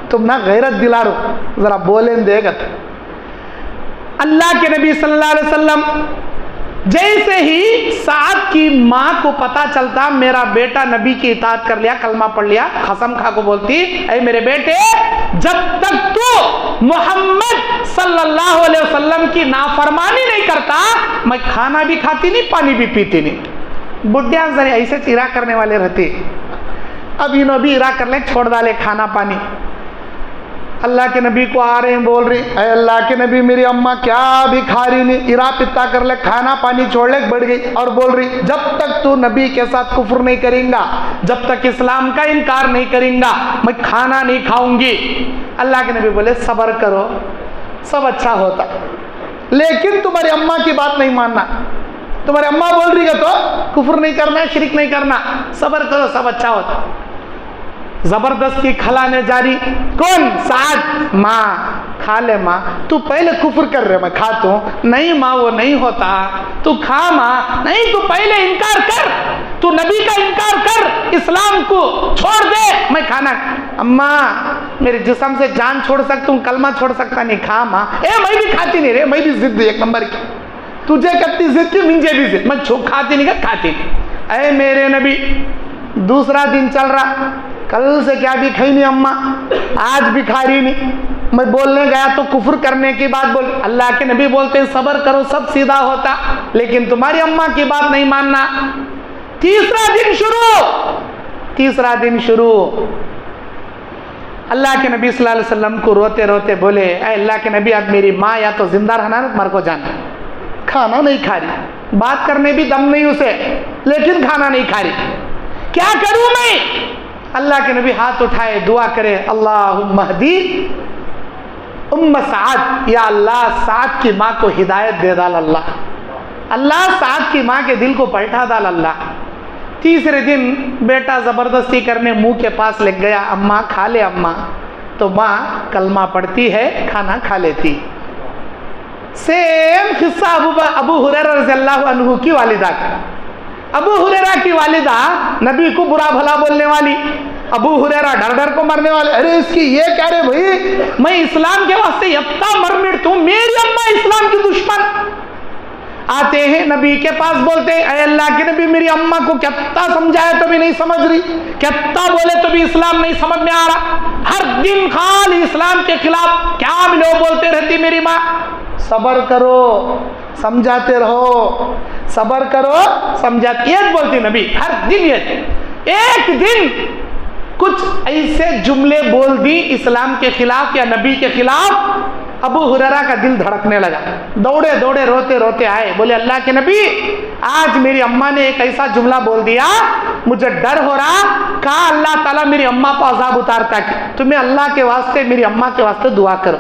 Speaker 3: تم نہ غیرت دلا رہو، ذرا بولیں دے گا۔ اللہ کے نبی صلی اللہ علیہ وسلم جیسے ہی سعد کی ماں کو پتا چلتا میرا بیٹا نبی کی اطاعت کر لیا، کلمہ پڑھ لیا، قسم کھا کو بولتی، اے میرے بیٹے جب تک تو محمد صلی اللہ علیہ وسلم کی نافرمانی نہیں کرتا میں کھانا بھی کھاتی نہیں، پانی بھی پیتی نہیں۔ بڈھیاں ذرا ایسے چیرا کرنے والے رہتے، اب انہوں بھی ارا کر لیں، چھوڑ ڈالے کھانا پانی۔ اللہ کے نبی کو آ رہے ہیں، بول رہی اے اللہ کے نبی میری اماں کیا بھی کھا رہی نہیں، ارا پتا کر لے، کھانا پانی چھوڑ لے، بڑھ گئی اور بول رہی جب تک تو نبی کے ساتھ کفر نہیں کریں گا، جب تک اسلام کا انکار نہیں کریں گا میں کھانا نہیں کھاؤں گی۔ اللہ کے نبی بولے صبر کرو، سب اچھا ہوتا، لیکن تمہاری اماں کی بات نہیں ماننا، تمہاری اماں بول رہی ہے تو کفر نہیں کرنا، شرک نہیں کرنا، صبر کرو سب اچھا ہوتا۔ زبردستی کھلانے جاری، کون؟ سعد، ماں کھا لے ماں، تو پہلے کفر کر رہے میں کھاتا ہوں، نہیں ماں وہ نہیں ہوتا، تو کھا ماں، نہیں تو پہلے انکار کر، تو نبی کا انکار کر، اسلام کو چھوڑ دے، میں کھانا۔ اماں میرے جسم سے جان چھوڑ سکتا ہوں، کلمہ چھوڑ سکتا نہیں، کھا ماں۔ اے میں بھی کھاتی نہیں رے، میں بھی ضد ایک نمبر کی، تجھے کتنی ضد کی مجھے بھی ضد، میں کھاتی نہیں کھاتی نہیں۔ اے میرے نبی دوسرا دن چل رہا، کل سے کیا بھی کھائی نہیں اماں، آج بھی کھا رہی نہیں، میں بولنے گیا تو کفر کرنے کی بات بول۔ اللہ کے نبی بولتے ہیں صبر کرو سب سیدھا ہوتا، لیکن تمہاری اماں کی بات نہیں ماننا۔ تیسرا دن شروع، اللہ کے نبی صلی اللہ علیہ وسلم کو روتے روتے بولے اے اللہ کے نبی اب میری ماں یا تو زندہ رہنا مر کو جانا، کھانا نہیں کھا رہی، بات کرنے بھی دم نہیں اسے، لیکن کھانا نہیں کھا رہی، کیا کروں میں؟ اللہ کے نبی ہاتھ اٹھائے دعا کرے اللہم اہدی ام سعد، یا اللہ سعد کی ماں کو ہدایت دے ڈال، اللہ سعد کی ماں کے دل کو پلٹا ڈال اللہ۔ تیسرے دن بیٹا زبردستی کرنے منہ کے پاس لگ گیا، اماں کھا لے اماں، تو ماں کلمہ پڑھتی ہے، کھانا کھا لیتی۔ سیم قصہ ابو ہریرہ رضی اللہ عنہ کی والدہ کا۔ ابو ہریرہ کی والدہ نبی کو برا بھلا بولنے والی، ابو ہریرہ ڈر ڈر کو مرنے والے، ارے اس کی یہ کہہ رہے بھائی میں اسلام کے واسطے یکتا مر مٹ ہوں، میری اماں اسلام کی دشمن۔ آتے ہیں نبی کے پاس، بولتے اے اللہ کے نبی میری اماں کو کتنا سمجھائے تو بھی نہیں سمجھ رہی، کتنا بولے تو بھی اسلام نہیں سمجھ میں آ رہا، ہر دن خالی اسلام کے خلاف کیا بھی لو بولتے رہتی میری ماں۔ صبر کرو سمجھاتے رہو، صبر کرو سمجھاتے، یہ بولتی نبی ہر دن۔ یہ ایک دن کچھ ایسے جملے بول دی اسلام کے خلاف یا نبی کے خلاف، ابو ہریرہ کا دل دھڑکنے لگا، دوڑے دوڑے روتے روتے آئے، بولے اللہ کے نبی آج میری اماں نے ایک ایسا جملہ بول دیا، مجھے ڈر ہو رہا، کہا اللہ تعالیٰ میری اماں کو عذاب اتارتا کہ تمہیں اللہ کے واسطے میری اماں کے واسطے دعا کرو۔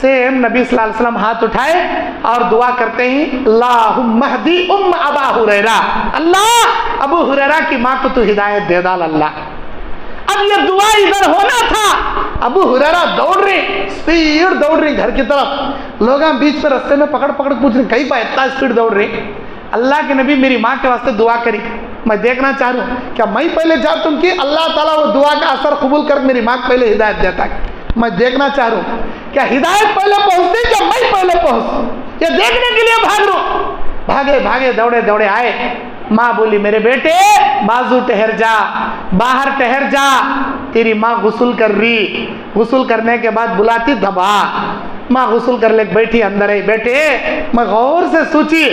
Speaker 3: سیم نبی صلی اللہ علیہ وسلم ہاتھ اٹھائے اور دعا کرتے ہیں اللہم اہدی ابا ہریرہ، اللہ ابو ہریرہ کی ماں کو تو ہدایت دے ڈال اللہ۔ اب یہ دعا ادھر ہونا تھا، ابو ہریرہ دوڑ رہے، سپیڈ دوڑ رہے گھر کی طرف، لوگ بیچ میں رستے میں پکڑ پکڑ پوچھ رہے کہیں پہ اتنا سپیڈ دوڑ رہے۔ اللہ کے نبی میری ماں کے واسطے دعا کری، میں دیکھنا چاہ رہا ہوں کیا میں پہلے جاتا ہوں کہ اللہ تعالیٰ وہ دعا کا اثر قبول کر میری ماں کو پہلے ہدایت دیتا ہے، میں دیکھنا چاہ رہا ہوں کیا ہدایت پہلے پہنچتی کیا میں پہلے پہنچ، یہ دیکھنے کے لیے بھاگ رہا ہوں۔ بھاگے بھاگے دوڑے دوڑے آئے، ماں بولی میرے بیٹے بازو ٹہر جا، باہر ٹہر جا، تیری ماں غسل کر رہی، غسل کرنے کے بعد بلاتی دبا۔ ماں غسل کر لے بیٹھی اندر ہے، بیٹے میں غور سے سوچی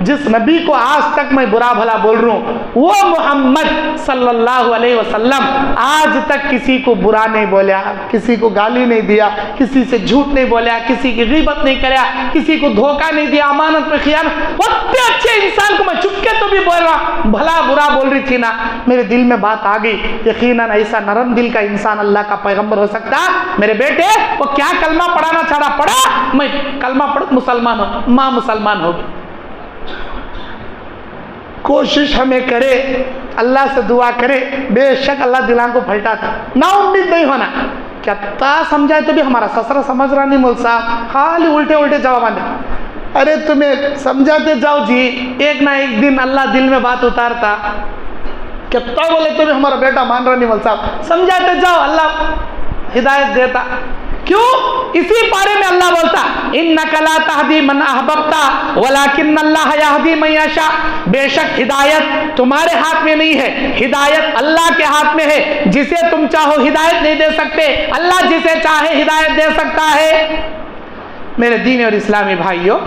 Speaker 3: جس نبی کو آج تک میں برا بھلا بول رہا ہوں وہ محمد صلی اللہ علیہ وسلم آج تک کسی کو برا نہیں بولیا، کسی کو گالی نہیں دیا، کسی سے جھوٹ نہیں بولیا، کسی کی غیبت نہیں کریا، کسی کو دھوکہ نہیں دیا، امانت میں خیانت، اتنے اچھے انسان کو میں چپ کے تو بھی بول رہا، بھلا برا بول رہی تھی نا، میرے دل میں بات آ گئی، یقیناً ایسا نرم دل کا انسان اللہ کا پیغمبر ہو سکتا۔ میرے بیٹے وہ کیا کلمہ پڑھانا چاہ رہا پڑھا، میں کلمہ پڑھ مسلمان ہوں، ماں مسلمان ہوگی۔ کوشش ہمیں کرے، اللہ سے دعا کرے، بے شک اللہ دلان کو پھلٹاتا، نا امید نہیں ہونا۔ کیا تا سمجھائے تو بھی ہمارا سسرا سمجھ رہا نہیں، مول صاحب خالی الٹے الٹے جواب آنے، ارے تمہیں سمجھاتے جاؤ جی، ایک نہ ایک دن اللہ دل میں بات اتارتا۔ کتا بولے تو بھی ہمارا بیٹا مان رہا نہیں، مول صاحب سمجھاتے جاؤ اللہ ہدایت دیتا۔ کیوں؟ اسی پارے میں اللہ بولتا انک لا تہدی من احببت ولکن اللہ یہدی من یشاء، بے شک ہدایت تمہارے ہاتھ میں نہیں ہے، ہدایت اللہ کے ہاتھ میں ہے، جسے تم چاہو ہدایت نہیں دے سکتے، اللہ جسے چاہے ہدایت دے سکتا ہے۔ میرے دین اور اسلامی بھائیوں،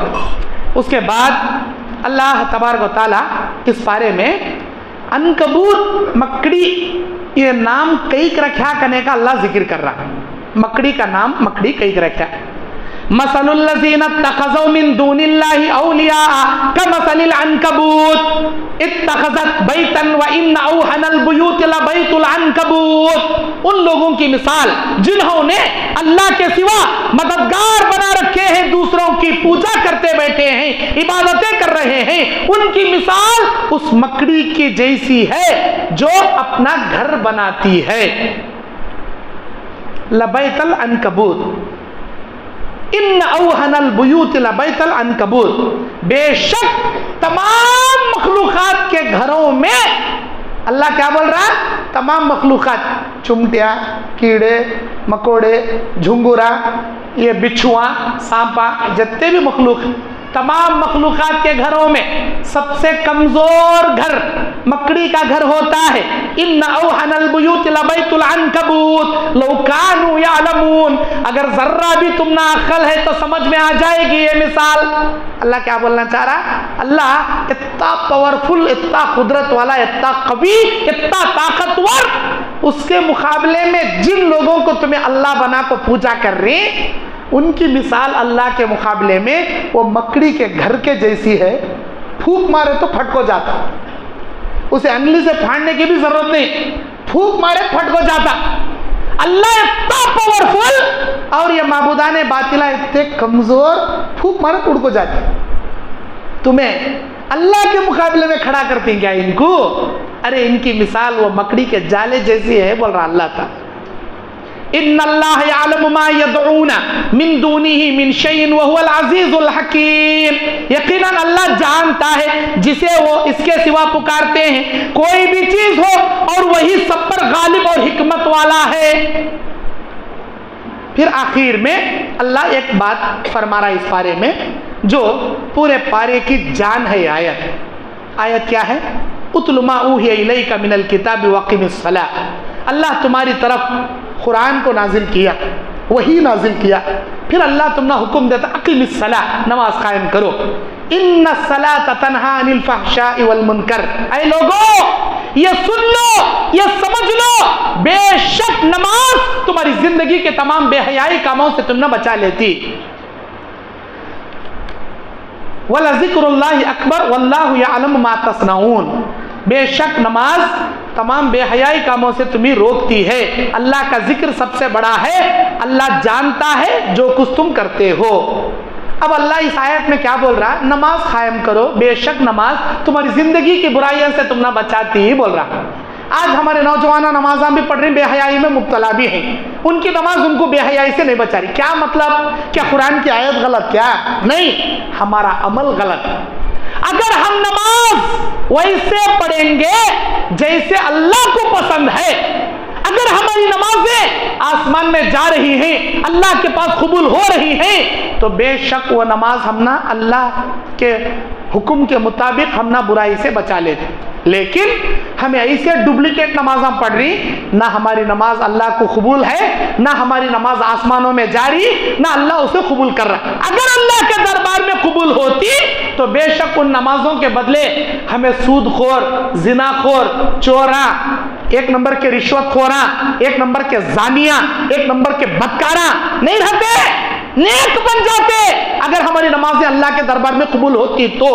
Speaker 3: اس کے بعد اللہ تبارک و تعالیٰ اس پارے میں عنکبوت مکڑی یہ نام کئی رکھا کرنے کا اللہ ذکر کر رہا ہے، مکڑی کا نام مکڑی کئی رکھا ہے۔ مثل الذین اتخذوا من دون اللہ اولیاء کمثل العنکبوت اتخذت بیتا وان اوہن البیوت لبیت العنکبوت، ان لوگوں کی مثال جنہوں نے اللہ کے سوا مددگار بنا رکھے ہیں، دوسروں کی پوجا کرتے بیٹھے ہیں، عبادتیں کر رہے ہیں، ان کی مثال اس مکڑی کی جیسی ہے جو اپنا گھر بناتی ہے۔ لبیت العنکبوت ان اوہن البیوت لبیت العنکبوت، بے شک تمام مخلوقات کے گھروں میں، اللہ کیا بول رہا ہے؟ تمام مخلوقات، چمٹیاں، کیڑے مکوڑے، جھنگورا، یہ بچھواں، سانپا، جتنے بھی مخلوق، تمام مخلوقات کے گھروں میں سب سے کمزور گھر مکڑی کا گھر ہوتا ہے۔ ان اوہن البیوت لبیت العنکبوت لو کانوا یعلمون، اگر ذرہ بھی تم نہ عقل ہے تو سمجھ میں آ جائے گی یہ مثال۔ اللہ کیا بولنا چاہ رہا؟ اللہ اتنا پاورفل، اتنا قدرت والا، اتنا قوی، اتنا طاقتور، اس کے مقابلے میں جن لوگوں کو تمہیں اللہ بنا کو پوجا کر رہے، ان کی مثال اللہ کے مقابلے میں وہ مکڑی کے گھر کے جیسی ہے، پھونک مارے تو پھٹ کو جاتا، اسے انگلی سے پھاڑنے کی بھی ضرورت نہیں، پھونک مارے پھٹ کو جاتا۔ اللہ اتنا پاورفل اور یہ معبودان باطلہ اتنے کمزور، پھونک مارے تو اڑ کو جاتے۔ تمہیں اللہ کے مقابلے میں کھڑا کرتے ہیں کیا ان کو؟ ارے ان کی مثال وہ مکڑی کے جالے جیسی ہے، بول رہا اللہ تھا۔ ان اللہ یعلم ما یدعون من دونہ من شیء وهو العزیز الحکیم، یقیناً اللہ جانتا ہے جسے وہ اس کے سوا پکارتے ہیں، کوئی بھی چیز ہو اور وہی سب پر غالب اور حکمت والا ہے۔ پھر آخر میں اللہ ایک بات فرما رہا ہے اس پارے میں جو پورے پارے کی جان ہے۔ آیت کیا ہے؟ اتل ما اوحی الیک من الکتاب واقم الصلاۃ، اللہ تمہاری طرف قرآن کو نازل کیا، وہی نازل کیا، پھر اللہ تمہیں حکم دیتا اقیم الصلاۃ، نماز قائم کرو۔ ان الصلاۃ تنہی عن الفحشاء والمنکر، اے لوگوں یہ سن لو، یہ سمجھ لو، بے شک نماز تمہاری زندگی زندگی کے تمام بے حیائی کاموں سے تم نہ بچا لیتی. وَلَذِكْرُ اللَّهِ أَكْبَرُ وَاللَّهُ يَعْلَمُ مَا تَصْنَعُونَ. بے شک نماز تمام بے حیائی کاموں سے تمہیں روکتی ہے. اللہ کا ذکر سب سے بڑا ہے. اللہ جانتا ہے جو کچھ تم کرتے ہو. اب اللہ اس آیت میں کیا بول رہا ہے؟ نماز قائم کرو، بے شک نماز تمہاری زندگی کی برائیوں سے تم نہ بچاتی ہی بول رہا. آج ہمارے نوجوان نمازاں بھی پڑھ رہی، بے حیائی میں مبتلا بھی ہیں. ان کی نماز ان کو بے حیائی سے نہیں بچا رہی. کیا مطلب؟ کیا قرآن کی آیت غلط؟ کیا نہیں، ہمارا عمل غلط. اگر ہم نماز ویسے پڑھیں گے جیسے اللہ کو پسند ہے، اگر ہماری نمازیں آسمان میں جا رہی ہیں، اللہ کے پاس قبول ہو رہی ہیں، تو بے شک وہ نماز ہم نہ اللہ کے حکم کے مطابق ہم نہ برائی سے بچا لیتے. لیکن ہمیں ایسے ڈپلیکیٹ نمازاں پڑھ رہی، نہ ہماری نماز اللہ کو قبول ہے، نہ ہماری نماز آسمانوں میں جاری، نہ اللہ اسے قبول کر رہا. اگر اللہ کے دربار میں قبول ہوتی تو بے شک ان نمازوں کے بدلے ہمیں سود خور، زنا خور، چوراں، ایک نمبر کے رشوت خوراں، ایک نمبر کے زانیاں، ایک نمبر کے بدکاراں نہیں رہتے، نیک بن جاتے. اگر ہماری نمازیں اللہ کے دربار میں قبول ہوتی تو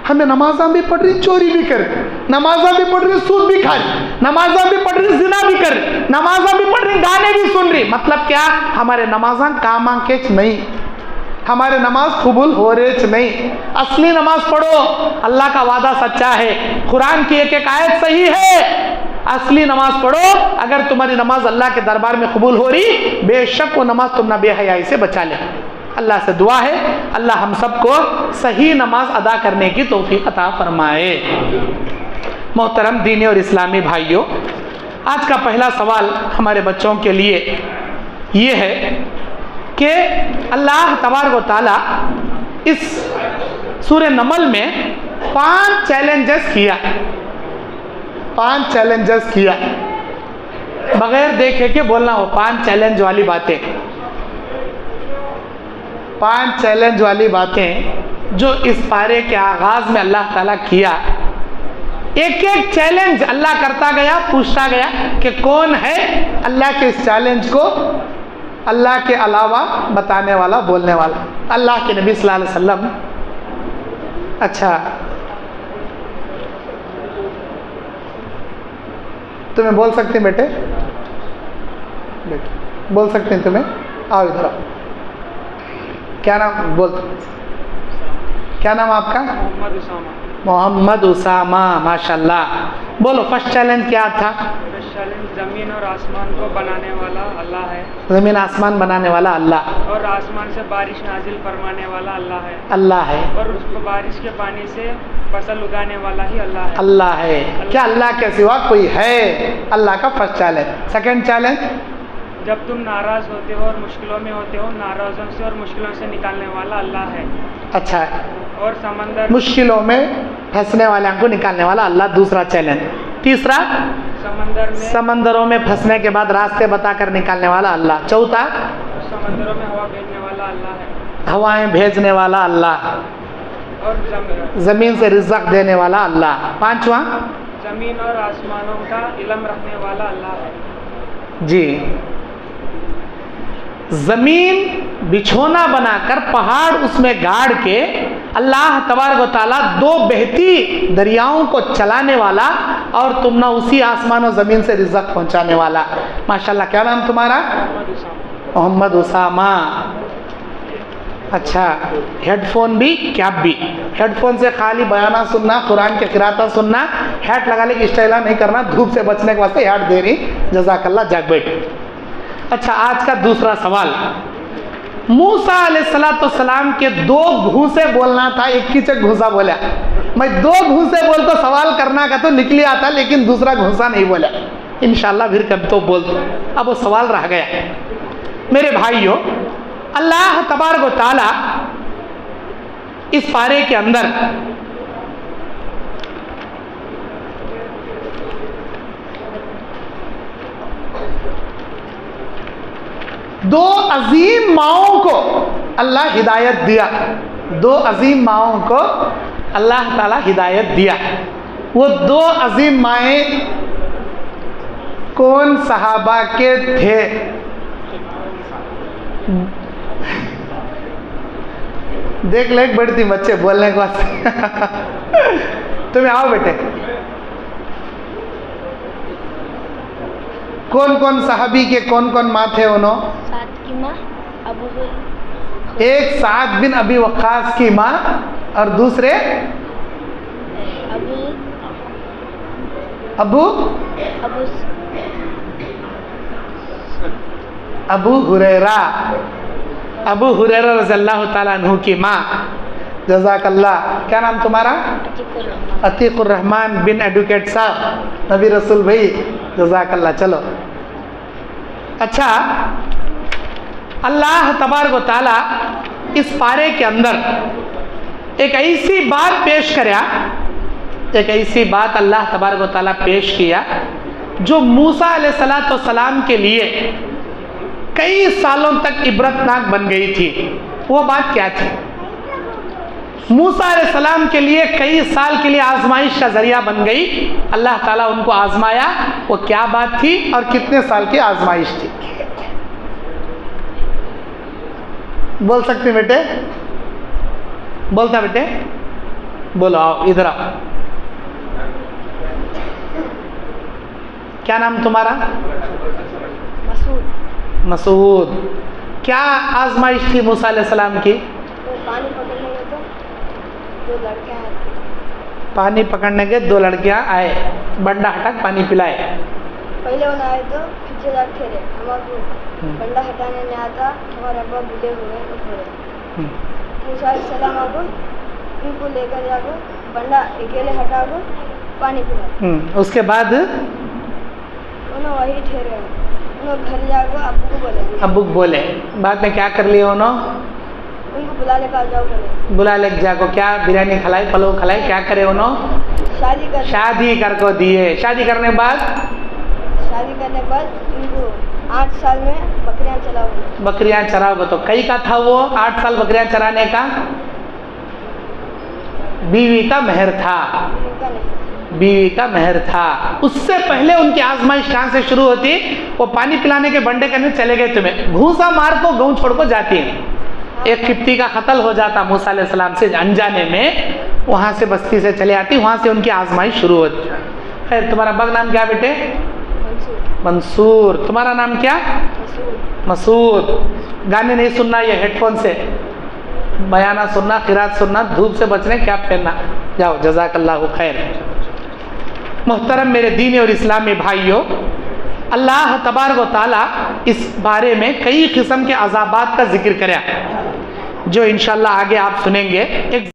Speaker 3: ہمیں نمازاں بھی پڑھ رہی، چوری بھی کر رہی، نمازاں بھی پڑھ رہی، سود بھی کھا رہی، نمازاں بھی پڑھ رہی، زنا بھی کر رہی، نمازاں بھی پڑھ رہی، گانے بھی سن رہی. مطلب کیا؟ ہمارے نمازاں کام کے نہیں، ہمارے نماز قبول ہو رہے نہیں. اصلی نماز پڑھو، اللہ کا وعدہ سچا ہے، قرآن کی ایک ایک آیت صحیح ہے. اصلی نماز پڑھو. اگر تمہاری نماز اللہ کے دربار میں قبول ہو رہی، بے شک وہ نماز تم نہ بے حیائی سے بچا لے. اللہ سے دعا ہے اللہ ہم سب کو صحیح نماز ادا کرنے کی توفیق عطا فرمائے. محترم دینی اور اسلامی بھائیوں، آج کا پہلا سوال ہمارے بچوں کے لیے یہ ہے کہ اللہ تبارک و تعالیٰ اس سورہ نمل میں 5 چیلنجز کیا بغیر دیکھے کہ بولنا ہو. 5 چیلنج والی باتیں، 5 چیلنج والی باتیں جو اس پارے کے آغاز میں اللہ تعالیٰ کیا. ایک ایک چیلنج اللہ کرتا گیا، پوچھتا گیا کہ کون ہے اللہ کے اس چیلنج کو اللہ کے علاوہ بتانے والا، بولنے والا. اللہ کے نبی صلی اللہ علیہ وسلم. اچھا تمہیں بول سکتے ہیں بیٹے بول سکتے ہیں تمہیں؟ آؤ ادھر آؤ. کیا نام کیا نام آپ کا؟ محمد اسامہ. ماشاء اللہ. بولو فرسٹ چیلنج کیا تھا؟
Speaker 4: فرسٹ چیلنج زمین اور آسمان کو بنانے والا اللہ ہے.
Speaker 3: زمین آسمان بنانے والا اللہ،
Speaker 4: اور آسمان سے بارش نازل فرمانے والا اللہ ہے.
Speaker 3: اللہ ہے.
Speaker 4: اور اس کو بارش کے پانی سے فصل اگانے والا ہی اللہ ہے.
Speaker 3: اللہ ہے. کیا اللہ کے سوا کوئی ہے؟ اللہ کا فرسٹ چیلنج. سیکنڈ چیلنج،
Speaker 4: جب تم ناراض ہوتے ہو اور مشکلوں میں ہوتے ہو، ناراضوں سے اور مشکلوں سے نکالنے والا اللہ ہے.
Speaker 3: اچھا ہے.
Speaker 4: اور سمندر
Speaker 3: مشکلوں میں پھنسنے والوں کو نکالنے والا اللہ، دوسرا چیلنج. تیسرا، سمندروں میں پھنسنے کے بعد راستے بتا کر نکالنے والا اللہ. چوتھا،
Speaker 4: سمندروں میں ہوا بھیجنے والا اللہ ہے.
Speaker 3: ہوائیں بھیجنے والا اللہ.
Speaker 4: اور
Speaker 3: زمین سے رزق دینے والا اللہ. پانچواں،
Speaker 4: زمین اور آسمانوں کا علم رکھنے والا اللہ ہے.
Speaker 3: جی، زمین بچھونا بنا کر پہاڑ اس میں گاڑ کے اللہ تبارک و تعالیٰ 2 بہتی دریاؤں کو چلانے والا، اور تم نہ اسی آسمان و زمین سے رزق پہنچانے والا. ماشاءاللہ. کیا نام تمہارا؟ محمد اسامہ. اچھا، ہیڈ فون بھی، کیپ بھی. ہیڈ فون سے خالی بیانہ سننا، قرآن کے قراتیں سننا، ہیٹ لگا لے کے اسٹائلہ نہیں کرنا، دھوپ سے بچنے کے واسطے ہیٹ دے رہی. جزاک اللہ. جاگ بیٹھ. اچھا، آج کا دوسرا سوال. موسیٰ علیہ السلام کے 2 گھوسے بولنا تھا، ایک کی چک گھوسا بولا. میں 2 گھوسے بول تو سوال کرنا کا تو نکلی آتا، لیکن دوسرا گھوسا نہیں بولا. انشاءاللہ پھر کب تو بول دو. اب وہ سوال رہ گیا. میرے بھائیوں، اللہ تبارک و تعالی اس پارے کے اندر دو عظیم ماؤں کو اللہ ہدایت دیا. 2 عظیم ماؤں کو اللہ تعالی ہدایت دیا. وہ 2 عظیم مائیں کون صحابہ کے تھے؟ دیکھ لو ایک بڑی تھی بچے بولنے کے واسطے. تمہیں آؤ بیٹے. کون کون صحابی کے کون کون ماں تھے انہوں؟
Speaker 5: سعد کی ماں ابو
Speaker 3: ایک سعد بن ابی وقاص کی ماں اور دوسرے ابو ہریرہ. ابو ہریرہ رضی اللہ تعالیٰ عنہ کی ماں. جزاک اللہ. کیا نام تمہارا؟ عتیق الرحمن بن ایڈوکیٹ صاحب نبی رسول بھائی. جزاک اللہ. چلو اچھا، اللہ تبارک و تعالیٰ اس پارے کے اندر ایک ایسی بات پیش کریا، ایک ایسی بات اللہ تبارک و تعالیٰ پیش کیا جو موسیٰ علیہ السلام کے لیے کئی سالوں تک عبرتناک بن گئی تھی. وہ بات کیا تھی؟ موسیٰ علیہ السلام کے لیے کئی سال کے لیے آزمائش کا ذریعہ بن گئی. اللہ تعالیٰ ان کو آزمایا. وہ کیا بات تھی اور کتنے سال کی آزمائش تھی؟ بول سکتے بیٹے؟ بولتا بیٹے؟ بولو. آؤ ادھر آؤ. کیا نام تمہارا؟ مسعود. کیا آزمائش تھی موسیٰ علیہ السلام کی؟ پانی پکڑنے کے دو لڑکیاں آئے، بنڈا ہٹا پانی پلائے.
Speaker 5: پہلے انہوں آئے تو پیچھے جا ٹھہرے. ہمارے بنڈا ہٹانے میں آتا ہمارے ابا بوڑھے ہوئے. موسیٰ علیہ السلام کو ان کو لے کر جا کر بنڈا اکیلے ہٹا کر پانی پلا.
Speaker 3: اس کے بعد
Speaker 5: انہوں وہی ٹھہرے. انہوں گھر جا کر ابو کو بولے. ابو
Speaker 3: بولے. بعد میں کیا کر لیا انہوں؟
Speaker 5: ان کو بلا لے کر جاؤ کرے.
Speaker 3: بلا لے جا کو. کیا بریانی کھلائی، پلو کھلائی، کیا کرے انہوں؟ شادی کر کو دیے. شادی کرنے کے بعد
Speaker 5: ان کو 8 سال میں بکریاں چلاؤ.
Speaker 3: بکریاں چراؤ گے. تو کئی کا تھا وہ 8 سال بکریاں چرانے کا؟ بیوی کا مہر تھا. بیوی کا مہر تھا. اس سے پہلے ان کی آزمائش کہاں سے شروع ہوتی؟ وہ پانی پلانے کے بنڈے کرنے چلے گئے. تمہیں گھوسا مار کو گاؤں چھوڑ کو جاتی ہیں. ایک قبطی کا قتل ہو جاتا موسیٰ علیہ السلام سے انجانے میں. وہاں سے بستی سے چلے آتی. وہاں سے ان کی آزمائش شروع ہوتی. خیر تمہارا ابا کا نام کیا بیٹے؟ منصور. تمہارا نام کیا؟ مسعود. گانے نہیں سننا یہ ہیڈ فون سے. بیانہ سننا، قرات سننا، دھوپ سے بچنے کیپ پہننا. جاؤ. جزاک اللہ خیر. محترم میرے دینی اور اسلامی بھائیوں، اللہ تبارک و تعالیٰ اس بارے میں کئی قسم کے عذابات کا ذکر کریا جو انشاءاللہ آگے آپ سنیں گے. ایک